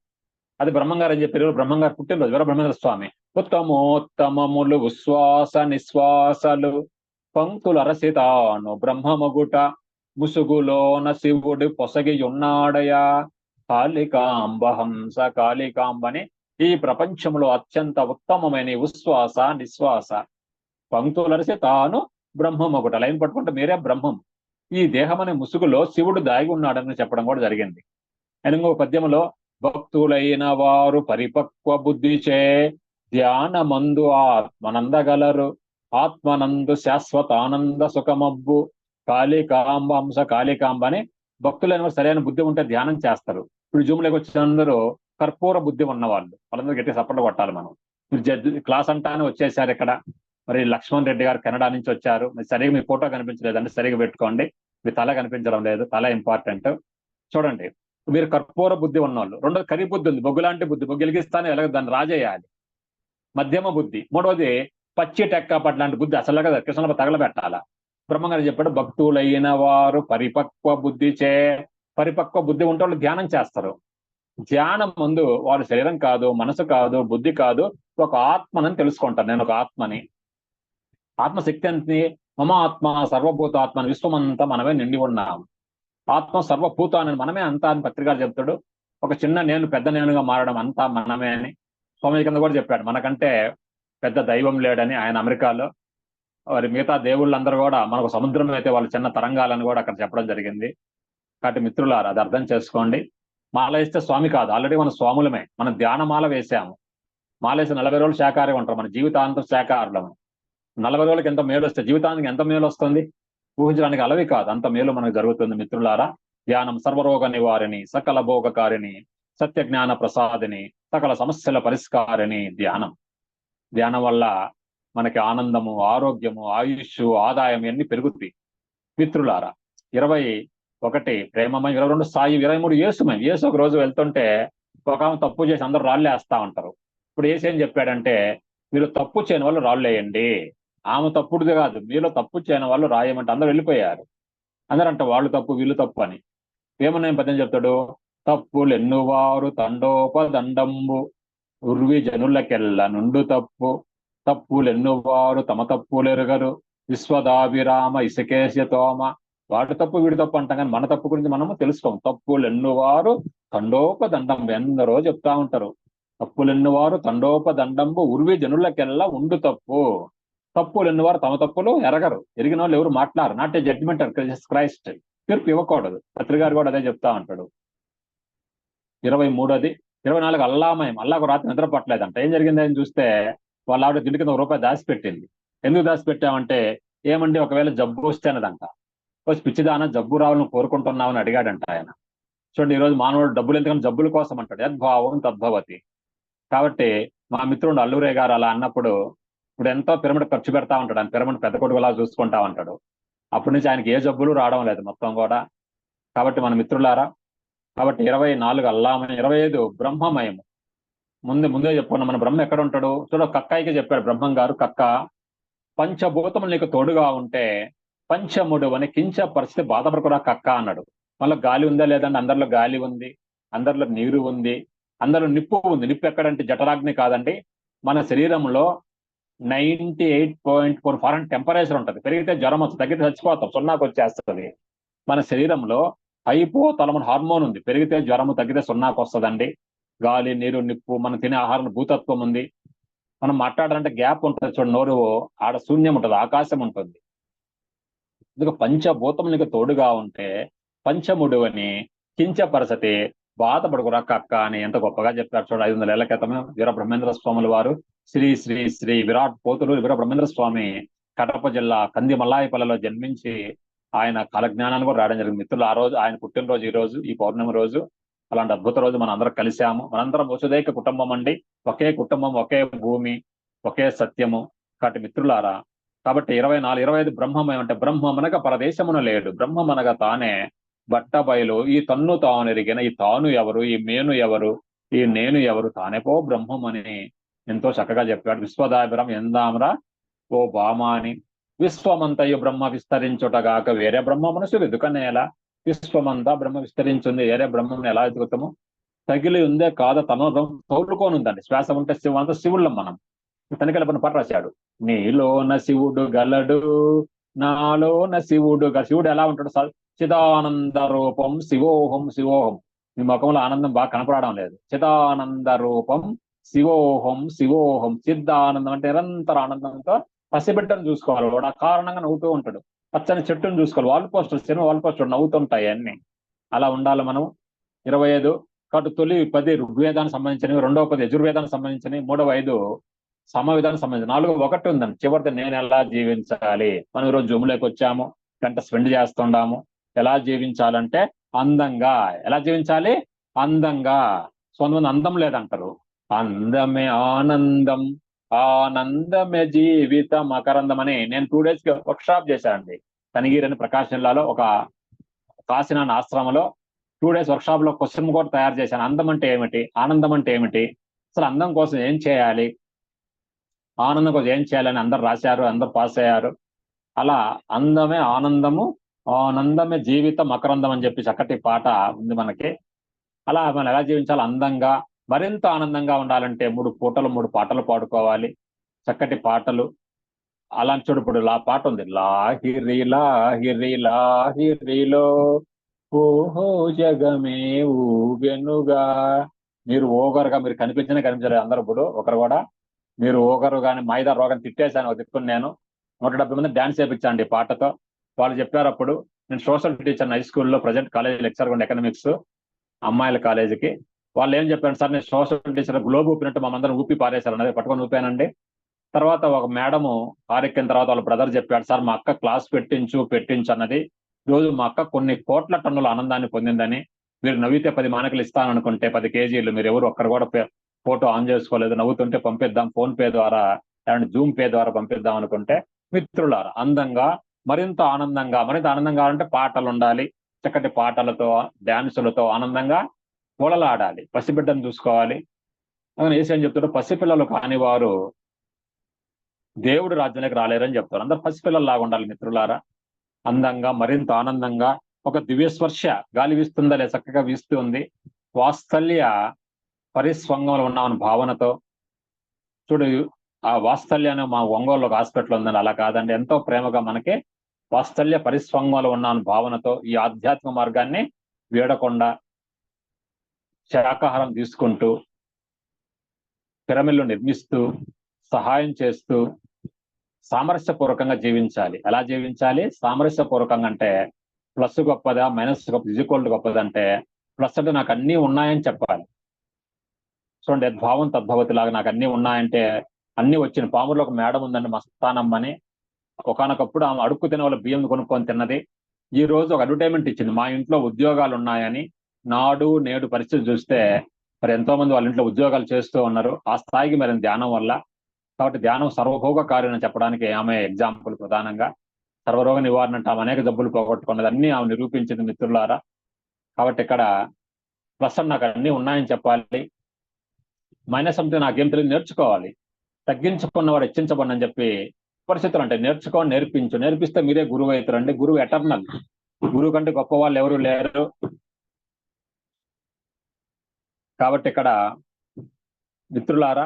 [SPEAKER 1] అది బ్రహ్మంగారు అని చెప్పారు. బ్రహ్మంగారు పుట్టినరోజు వీర బ్రహ్మేంద్ర స్వామి. ఉత్తమోత్తమములు ఉశ్వాస నిశ్వాసలు పంక్తుల రసితాను బ్రహ్మమగుట, ముసుగులోన శివుడు పొసగి ఉన్నాడయా, కాళికాంబ హంస కాళికాంబని. ఈ ప్రపంచంలో అత్యంత ఉత్తమమైన ఉశ్వాస నిశ్వాస పంక్తులరిసి తాను బ్రహ్మం ఒకటి. లైన్ పట్టుకుంటే మీరే బ్రహ్మం. ఈ దేహం అనే ముసుగులో శివుడు దాగి ఉన్నాడని చెప్పడం కూడా జరిగింది. అండ్ ఇంకో పద్యంలో భక్తులైన వారు పరిపక్వ బుద్ధిచే ధ్యానమందు ఆత్మనందగలరు, ఆత్మనందు శాశ్వతానంద సుఖమబ్బు కాళికాంబ హంస కాళికాంబ అని భక్తులైన వారు సరైన బుద్ధి ఉంటే ధ్యానం చేస్తారు. ఇప్పుడు జూమ్లోకి వచ్చిన అందరూ కర్పూర బుద్ధి ఉన్నవాళ్ళు, వాళ్ళందరూ గట్టి సపోర్ట్ కొట్టాలి మనం. మీరు క్లాస్ అంటానే వచ్చేసారు ఇక్కడ. మరి లక్ష్మణ్ రెడ్డి గారు కెనడా నుంచి వచ్చారు. సరిగా మీ ఫోటో కనిపించలేదండి, సరిగా పెట్టుకోండి. మీ తల కనిపించడం లేదు, తల ఇంపార్టెంట్. చూడండి, మీరు కర్పూర బుద్ధి ఉన్నవాళ్ళు. రెండోది కరి బుద్ధి ఉంది, బొగ్గులాంటి బుద్ధి, బొగ్గు వెలిగిస్తానే ఎలాగ దాన్ని రాజేయాలి. మధ్యమ బుద్ధి. మూడవది పచ్చి టెక్కపట్ లాంటి బుద్ధి, అసలు కదా కృష్ణ తగలబెట్టాలా. బ్రహ్మంగారు చెప్పాడు భక్తులైన వారు పరిపక్వ బుద్ధి చే. పరిపక్వ బుద్ధి ఉంటే వాళ్ళు ధ్యానం చేస్తారు. ధ్యానం ముందు వారు శరీరం కాదు, మనసు కాదు, బుద్ధి కాదు, ఒక ఆత్మనని తెలుసుకుంటారు. నేను ఒక ఆత్మని. ఆత్మశక్తి అంతే. మమ ఆత్మ సర్వభూత ఆత్మ, విశ్వమంతా మనమే నిండి ఉన్నాం. ఆత్మ సర్వభూతాన్ని మనమే అంతా అని పత్రికారు చెప్తాడు. ఒక చిన్న నేను పెద్ద నేనుగా మారడం అంతా మనమే అని స్వామి కింద కూడా చెప్పాడు. మనకంటే పెద్ద దైవం లేడని ఆయన అమెరికాలో. వారి మిగతా దేవుళ్ళందరూ కూడా మనకు సముద్రం అయితే వాళ్ళు చిన్న తరంగాలని కూడా అక్కడ చెప్పడం జరిగింది. కాబట్టి మిత్రులారు అది అర్థం చేసుకోండి. మాల వేస్తే స్వామి కాదు, ఆల్రెడీ మన స్వాములమే. మనం ధ్యానమాల వేసాము. మాల వేసి 40 రోజులు శాకాహారం ఉంటాం, మన జీవితాంతం శాకాహారులము. 40 రోజులకి ఎంత మేలు వస్తే జీవితానికి ఎంత మేలు వస్తుంది, ఊహించడానికి అలవి కాదు, అంత మేలు మనకు జరుగుతుంది. మిత్రులారా, ధ్యానం సర్వరోగ నివారిణి, సకల భోగకారిణి, సత్య జ్ఞాన ప్రసాదిని, సకల సమస్యల పరిష్కారిణి ధ్యానం. ధ్యానం వల్ల మనకి ఆనందము, ఆరోగ్యము, ఆయుష్, ఆదాయం ఇవన్నీ పెరుగుతాయి. మిత్రులారా, 21 ప్రేమమయం, 22 సాయి, 23 యేసుమయం. యేసు ఒక రోజు వెళ్తుంటే ఒక ఆమె తప్పు చేసి అందరూ రాళ్ళు వేస్తా ఉంటారు. ఇప్పుడు యేసు ఏం చెప్పాడంటే, మీరు తప్పు చేయని వాళ్ళు రాళ్ళు వేయండి. ఆమె తప్పుడుది కాదు, మీలో తప్పు చేయని వాళ్ళు రాయమంటే అందరూ వెళ్ళిపోయారు. అందరంట వాళ్ళు తప్పు వీళ్ళు తప్పు అని. ఏమన్నా పద్యం చెప్తాడు, తప్పులు ఎన్నువారు తండోపదండంబు ఉర్వి జనులకెల్ల నుండు తప్పు, తప్పులు ఎన్నువారు తమ తప్పులు ఎరుగరు, విశ్వదాభిరామ ఇసుకేశ తోమ. వాడి తప్పు వీడి తప్పు అంటాం, కానీ మన తప్పు గురించి మనము తెలుసుకోం. తప్పులు ఎన్నువారు తండోపదండం ఎందరో చెప్తా ఉంటారు. తప్పులు ఎన్నువారు తండోపదండంబు ఉర్వి జనులకెల్లా ఉండు తప్పు. తప్పులు ఎన్నువారు తమ తప్పులు ఎరగరు, ఎరిగిన వాళ్ళు ఎవరు మాట్లాడరు. నాట్ ఏ జడ్జిమెంట్ క్రైస్ట్, తీర్పు ఇవ్వకూడదు. పత్రికారు కూడా అదే చెప్తా ఉంటాడు. 23ది 24 అల్లామయం. అల్లాకు రాత్రి నిద్ర పట్టలేదంట. ఏం జరిగింది అని చూస్తే వాళ్ళ ఆవిడ దిండి కింద ₹1 దాచిపెట్టింది. ఎందుకు దాచిపెట్టామంటే, ఏమండి ఒకవేళ జబ్బు వస్తే అన్నదంట. వచ్చి పిచ్చిదాన జబ్బు రావాలని కోరుకుంటున్నామని అడిగాడంట ఆయన. చూడండి, ఈరోజు మానవుడు డబ్బులు ఎందుకని జబ్బుల కోసం అంటాడు. యద్భావం తద్భవతి. కాబట్టి మా మిత్రుడు అల్లూరే గారు అలా అన్నప్పుడు, ఇప్పుడు ఎంతో పిరమిడ్ ఖర్చు పెడతా ఉంటాడు. ఆయన పిరమిడ్ పెద్ద కొడుకులా చూసుకుంటా ఉంటాడు. అప్పటి నుంచి ఆయనకి ఏ జబ్బులు రావడం లేదు మొత్తం కూడా. కాబట్టి మన మిత్రులారా, కాబట్టి 24 అల్లామయం, 25 బ్రహ్మమయము. ముందే చెప్పుకున్నాం, మన బ్రహ్మ ఎక్కడ ఉంటాడు. చూడ కక్కాయికి చెప్పాడు బ్రహ్మం గారు, కక్క పంచభూతములు నీకు తోడుగా ఉంటే పంచముడు అని కించ పరిస్థితి బాధపడకురా కక్క అన్నాడు. మళ్ళీ గాలి ఉందా లేదంటే అందరిలో గాలి ఉంది, అందరిలో నీరు ఉంది, అందరిలో నిప్పు ఉంది. నిప్పు ఎక్కడంటే జఠరాగ్ని కాదండి, మన శరీరంలో 98.4 ఫారెన్ టెంపరేచర్ ఉంటుంది. పెరిగితే జ్వరం వస్తుంది, తగ్గితే చచ్చిపోతాం, సున్నాకు వచ్చేస్తుంది. మన శరీరంలో హైపోతలమన్ హార్మోన్ ఉంది, పెరిగితే జ్వరము, తగ్గితే సున్నాకు వస్తుందండి. గాలి, నీరు, నిప్పు, మనం తినే ఆహారం భూతత్వం ఉంది. మనం మాట్లాడాలంటే గ్యాప్ ఉంటుంది, చూడండి, నోరు ఆడ శూన్యం ఉంటుంది, ఆకాశం ఉంటుంది. అందుకే పంచభూతమునికి తోడుగా ఉంటే పంచముడు అని కించపరచతే బాధపడుకురా కక్క అని ఎంత గొప్పగా చెప్పారు. చూడ 500 ఏళ్ల క్రితమే వీర బ్రహ్మేంద్ర స్వాముల వారు, శ్రీ శ్రీ శ్రీ విరాట్ పోతులూరి వీర బ్రహ్మేంద్ర స్వామి కడప జిల్లా కంది మల్లాయపల్లిలో జన్మించి ఆయన కాలజ్ఞానాన్ని కూడా రావడం జరిగింది. మిత్రులు, ఆ రోజు ఆయన పుట్టినరోజు ఈ రోజు, ఈ పౌర్ణమి రోజు. అలాంటి అద్భుత రోజు మనం అందరం కలిశాము. మనందరం వసుదైక కుటుంబం అండి, ఒకే కుటుంబం, ఒకే భూమి, ఒకే సత్యము. కాబట్టి మిత్రులారా, కాబట్టి 24 25 బ్రహ్మమయం అంటే బ్రహ్మమనగా పరదేశమున లేడు, బ్రహ్మమనగా తానే బట్ట బయలు. ఈ తన్ను తాను ఎరిగిన ఈ తాను ఎవరు, ఈ మేను ఎవరు, ఈ నేను ఎవరు, తానేపో బ్రహ్మం అని ఎంతో చక్కగా చెప్పాడు. విశ్వదాభిరం ఎందామరా ఓ బామా అని. విశ్వమంతయు బ్రహ్మ విస్తరించుటగాక వేరే బ్రహ్మ మనసు వెదుకనేలా. విశ్వమంతా బ్రహ్మ విస్తరించింది, వేరే బ్రహ్మం ఎలా ఎదుగుతాము. తగిలి ఉందే కాదు తన తౌలుకోనుందండి. శ్వాస ఉంటే శివంతా శివుళ్ళం మనం. తనికెళ్ళ పాట రాశాడు, నీలోన శివుడు గలడు, నాలోన శివుడు. శివుడు ఎలా ఉంటాడు, చిదానంద రూపం శివోహం శివోహం. మీ ముఖంలో ఆనందం బాగా కనపడడం లేదు. చిదానంద రూపం శివోహం శివోహం. సిద్ధానందం అంటే నిరంతర ఆనందంతో పసిబిడ్డను చూసుకోవాలి, వాడు ఆ కారణంగా నవ్వుతూ ఉంటాడు. పచ్చని చెట్టును చూసుకోవాలి, wall poster, cinema wall poster నవ్వుతుంటాయి అన్ని. అలా ఉండాలి మనం. 25 కాబట్టి తొలి 10 ఋగ్వేదానికి సంబంధించినవి, రెండవ 10 యజుర్వేదానికి సంబంధించినవి, మూడవ 5 సమవేదానికి సంబంధించి, నాలుగో 1 ఉందండి చివరిది నేను ఎలా జీవించాలి. మనం ఈరోజు జూమ్లోకి వచ్చాము, గంట స్పెండ్ చేస్తుండాము. ఎలా జీవించాలంటే అందంగా. ఎలా జీవించాలి? అందంగా. కొంతమంది అందం లేదంటారు. అందమే ఆనందం, ఆనందమే జీవితం మకరందం అని నేను 2 days వర్క్ షాప్ చేశానండి. కనిగిరి అని ప్రకాశం జిల్లాలో ఒక కాశీనాథ్ ఆశ్రమంలో 2 days వర్క్ షాప్ లో క్వశ్చన్ కూడా తయారు చేశాను. అందం అంటే ఏమిటి, ఆనందం అంటే ఏమిటి, అసలు అందం కోసం ఏం చేయాలి, ఆనందం కోసం ఏం చేయాలని అందరు రాశారు, అందరు పాస్ అయ్యారు. అలా అందమే ఆనందము, ఆనందమే జీవితం మకరందం అని చెప్పి చక్కటి పాట ఉంది మనకి. అలా మనం ఎలా జీవించాలి అందంగా, మరింత ఆనందంగా ఉండాలంటే 3 పూటలు 3 పాటలు పాడుకోవాలి, చక్కటి పాటలు. అలాంటి చూడు, ఇప్పుడు ఆ పాట ఉంది, లాహిరి లాహిరి లాహిరిలో ఓహో జగమే ఊగెనుగా. మీరు ఓగరుగా, మీరు కనిపించనే కనిపించలేదు అందరూ. ఇప్పుడు ఒకరు కూడా మీరు ఓగరు కానీ మైదా రోగం తిట్టేశాను ఒక దిక్కును. నేను 170 మంది డాన్స్ చేయించండి పాటతో. వాళ్ళు చెప్పారు అప్పుడు, నేను సోషల్ టీచర్ హై స్కూల్లో, ప్రజెంట్ కాలేజ్ లెక్చర్ ఉండే ఎకనామిక్స్ అమ్మాయిల కాలేజీకి. వాళ్ళు ఏం చెప్పారు సార్, నేను సోషల్ టీచర్ గ్లోబ్ ఊపినట్టు మమ్మల్ని ఊపి పారేశారు అన్నది పట్టుకొని ఊపానండి. తర్వాత ఒక మేడము కారెక్కిన తర్వాత వాళ్ళ బ్రదర్ చెప్పాడు, సార్ మా అక్క క్లాస్ పెట్టించు అన్నది. రోజు మా అక్క కొన్ని కోట్ల టన్నుల ఆనందాన్ని పొందిందని, మీరు నవ్వితే 10 మానకలు ఇస్తాననుకుంటే 10 కేజీలు మీరు ఎవరు ఒక్కరు కూడా ఫోటో ఆన్ చేసుకోలేదు, నవ్వుతుంటే పంపిద్దాం ఫోన్ పే ద్వారా అండ్ జూమ్ పే ద్వారా పంపిద్దాం అనుకుంటే. మిత్రులారా, అందంగా, మరింత ఆనందంగా, మరింత ఆనందంగా అంటే పాటలు ఉండాలి, చక్కటి పాటలతో డ్యాన్సులతో ఆనందంగా పూలలాడాలి. పసిబిడ్డను చూసుకోవాలి. అందుకని ఏసీ అని చెప్తాడు, పసిపిల్లలు కాని వారు దేవుడు రాజ్యానికి రాలేరని చెప్తారు. అందరు పసిపిల్లల్లాగా ఉండాలి మిత్రులారా. అందంగా, మరింత ఆనందంగా. ఒక దివ్యస్పర్శ గాలి వీస్తుందా లేదా, చక్కగా వీస్తూ ఉంది. వాత్సల్య పరిస్వంగంలో ఉన్నామని భావనతో చూడు. ఆ వాత్సల్య అనే మా ఒంగోలులో ఒక హాస్పిటల్ ఉందండి, అలా కాదండి, ఎంతో ప్రేమగా మనకి వాత్సల్య పరిస్వంగంలో ఉన్నామని భావనతో ఈ ఆధ్యాత్మిక మార్గాన్ని వీడకుండా శాకాహారం తీసుకుంటూ, పిరమిడ్లు నిర్మిస్తూ, సహాయం చేస్తూ సామరస్యపూర్వకంగా జీవించాలి. ఎలా జీవించాలి సామరస్యపూర్వకంగా అంటే, ప్లస్ గొప్పదా మైనస్ ఈక్వల్ గొప్పదంటే, ప్లస్ అంటే నాకు అన్నీ ఉన్నాయని చెప్పాలి. చూడండి, యద్భావం తద్భవతి లాగా నాకు అన్నీ ఉన్నాయంటే, అన్ని వచ్చిన పాములో ఒక మేడం ఉందండి మస్తానమ్మని. ఒకనొకప్పుడు ఆమె అడుక్కు తినే వాళ్ళ బియ్యం కొనుక్కొని తిన్నది. ఈ రోజు ఒక అడ్వర్టైజ్మెంట్ ఇచ్చింది, మా ఇంట్లో ఉద్యోగాలు ఉన్నాయని. నాడు నేడు పరిస్థితి చూస్తే మరి ఎంతో మంది వాళ్ళ ఇంట్లో ఉద్యోగాలు చేస్తూ ఉన్నారు. ఆ స్థాయికి మరి ధ్యానం వల్ల. కాబట్టి ధ్యానం సర్వభోగ కార్యం అని చెప్పడానికి ఆమె ఎగ్జాంపుల్. ప్రధానంగా సర్వరోగ నివారణ అంటే ఆమె అనేక జబ్బులు పోగొట్టుకున్నది, అన్ని ఆమె నిరూపించింది మిత్రులారా. కాబట్టి ఇక్కడ ప్లస్ నాకు అన్ని ఉన్నాయని చెప్పాలి, మైనస్ అంటే నాకేం తెలియదు నేర్చుకోవాలి. తగ్గించుకున్నవాడు హెచ్చించబడి అని చెప్పి పరిస్థితులు అంటే, నేర్చుకోని నేర్పించు, నేర్పిస్తే మీరే గురువు అవుతారండి. గురువు ఎటర్నల్, గురువు కంటే గొప్ప వాళ్ళు ఎవరు లేరు. కాబట్టి ఇక్కడ మిత్రులారా,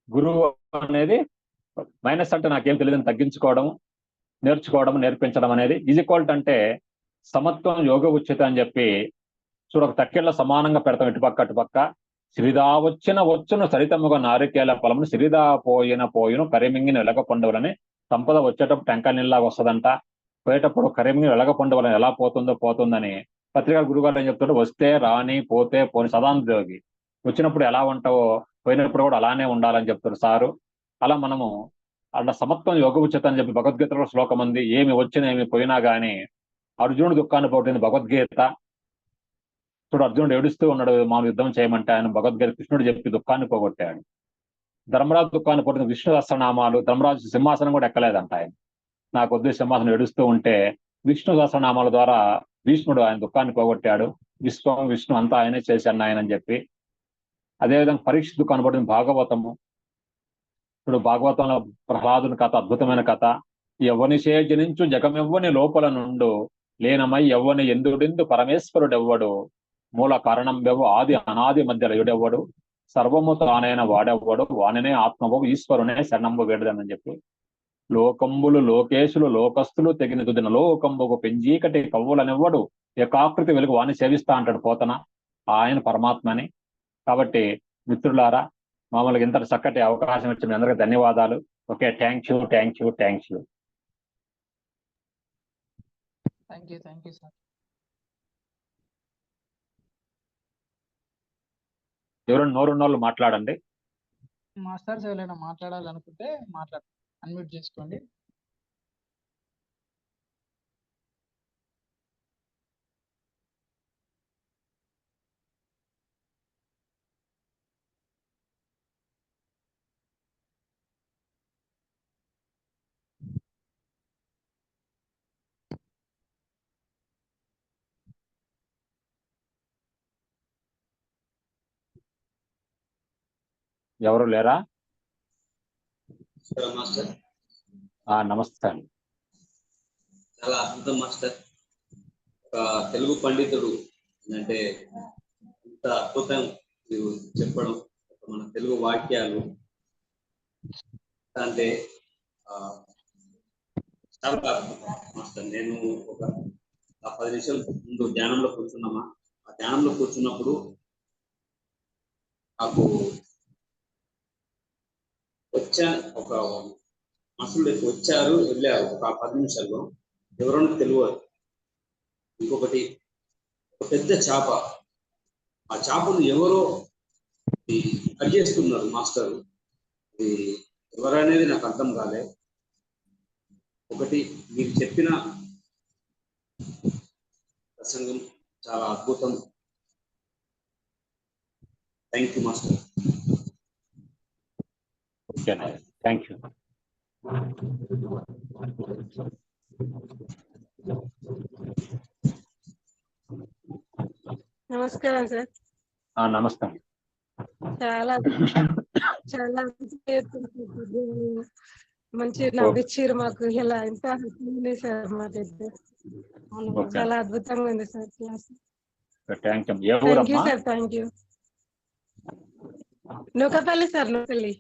[SPEAKER 1] గురువు అనేది మైనస్ అంటే నాకేం తెలియదని తగ్గించుకోవడం, నేర్చుకోవడం, నేర్పించడం అనేది. ఈక్వల్ అంటే సమత్వం యోగ ఉచిత అని చెప్పి చూడ, ఒక తక్కెళ్ళ సమానంగా పెడతాం ఇటుపక్క అటుపక్క. సిరిదా వచ్చిన వచ్చును సరితముగా నారికేల పొలమును, సిరిదా పోయిన కరిమింగిన వెలగ పండువలని. సంపద వచ్చేటప్పుడు టెంకాయ నీళ్ళలాగా వస్తుందంట, పోయేటప్పుడు కరిమింగిన వెలగ పండువలని ఎలా పోతుందని పత్రికా గురుగారు ఏం చెప్తాడు, వస్తే రాని పోతే పోని సదాంతయోగి. వచ్చినప్పుడు ఎలా ఉంటావో పోయినప్పుడు కూడా అలానే ఉండాలని చెప్తారు సారు. అలా మనము అలా సమత్వం యోగ ఉచిత అని చెప్పి భగవద్గీతలో శ్లోకం ఉంది. ఏమి వచ్చినా ఏమి పోయినా గానీ అర్జునుడు దుఃఖాన్ని పోతుంది భగవద్గీత. చూడు, అర్జునుడు ఏడుస్తూ ఉన్నాడు మా యుద్ధం చేయమంటే, ఆయన భగవద్గీత కృష్ణుడు చెప్పి దుఃఖాన్ని పోగొట్టాడు. ధర్మరాజు దుఃఖాన్ని పోతుంది విష్ణు సహస్రనామాలు. ధర్మరాజు సింహాసనం కూడా ఎక్కలేదంట ఆయన. నాకు వద్దు సింహాసనం ఏడుస్తూ ఉంటే విష్ణు సహస్రనామాల ద్వారా భీష్ముడు ఆయన దుఃఖాన్ని పోగొట్టాడు. విశ్వం విష్ణు అంతా ఆయనే చేశాను ఆయన అని చెప్పి. అదేవిధంగా పరీక్ష దుఃఖాన్ని పడుతుంది భాగవతము. ఇప్పుడు భాగవతంలో ప్రహ్లాదుని కథ అద్భుతమైన కథ. ఎవ్వనిచే జనించు జగమెవ్వని లోపల నుండు, లేనమై ఎవ్వని ఎందుడిందు పరమేశ్వరుడెవ్వడు, మూల కారణం వెవ్వు ఆది అనాది మధ్య లయుడెవ్వడు, సర్వము తానైన వాడెవ్వడు, వానినే ఆత్మవు ఈశ్వరునే శరణంబు వేడదని చెప్పి. లోకంబులు లోకేశులు లోకస్తులు తెగిన తుదిన లోకంబుకు పెంజీకటి కవ్వులనెవ్వడు, ఏకాకృతి వెలుగు వాణి సేవిస్తా అంటాడు పోతన. ఆయన పరమాత్మని. కాబట్టి మిత్రులారా, మామూలుగా ఇంత చక్కటి అవకాశం ఇచ్చిన మీ అందరికీ ధన్యవాదాలు. Okay, thank you.
[SPEAKER 2] Thank you sir.
[SPEAKER 1] ఎవరైనా నోరున్న వాళ్ళు మాట్లాడండి.
[SPEAKER 2] మాస్టర్స్ ఎవరైనా మాట్లాడాలనుకుంటే అన్మ్యూట్ చేసుకోండి.
[SPEAKER 1] ఎవరు లేరా?
[SPEAKER 3] మాస్టర్
[SPEAKER 1] నమస్తే అండి.
[SPEAKER 3] చాలా అద్భుతం మాస్టర్. ఒక తెలుగు పండితుడు అంటే ఇంత అద్భుతం మీరు చెప్పడం, మన తెలుగు వాక్యాలు అంటే చాలా అద్భుతం మాస్టర్. నేను ఒక 10 నిమిషాల ముందు ధ్యానంలో కూర్చున్నామా, ఆ ధ్యానంలో కూర్చున్నప్పుడు నాకు ఒక మనుషులు వచ్చారు వెళ్ళారు ఒక 10 నిమిషాల్లో, ఎవరన్నా తెలియదు. ఇంకొకటి ఒక పెద్ద చేప, ఆ చేపను ఎవరో కట్ చేస్తున్నారు మాస్టర్. ఇది ఎవరనేది నాకు అర్థం కాలే. ఒకటి మీరు చెప్పిన ప్రసంగం చాలా అద్భుతం. Thank you master.
[SPEAKER 1] Okay, thank you.
[SPEAKER 4] నమస్కారం సార్.
[SPEAKER 1] నమస్తే.
[SPEAKER 4] చాలా చాలా మంచి నవ్విచ్చారు మాకు. ఇలా ఎంత ఉంది సార్ మా దగ్గర. చాలా అద్భుతంగా ఉంది sir class.
[SPEAKER 1] Thank
[SPEAKER 4] you sir. Thank you. Nookapalli sir. Nookapalli.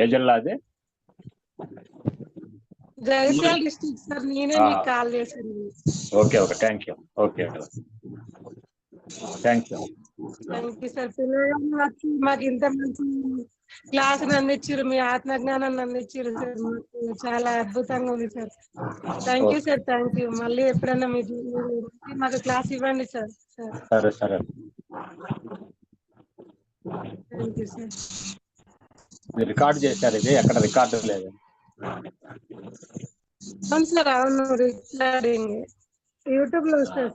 [SPEAKER 1] ఏ జిల్లా అది?
[SPEAKER 4] Jagtial district sir. నేనే మీకు కాల్ చేశాను.
[SPEAKER 1] Okay thank you. Thank you
[SPEAKER 4] sir. పిల్లలు వచ్చి మాకు ఇంత మంచి క్లాస్ అందించారు, మీ ఆత్మజ్ఞానాన్ని అందించారు సార్. మాకు చాలా అద్భుతంగా ఉంది sir. Thank you sir. Thank you. మళ్ళీ ఎప్పుడైనా మీరు మాకు క్లాస్ ఇవ్వండి సార్.
[SPEAKER 1] సరే.
[SPEAKER 4] Thank you sir.
[SPEAKER 1] మీరు రికార్డ్ చేశారు, ఇది ఎక్కడ రికార్డు లేదు?
[SPEAKER 4] అవును సార్. అవును, రికార్డింగ్ యూట్యూబ్ లో వస్తుంది.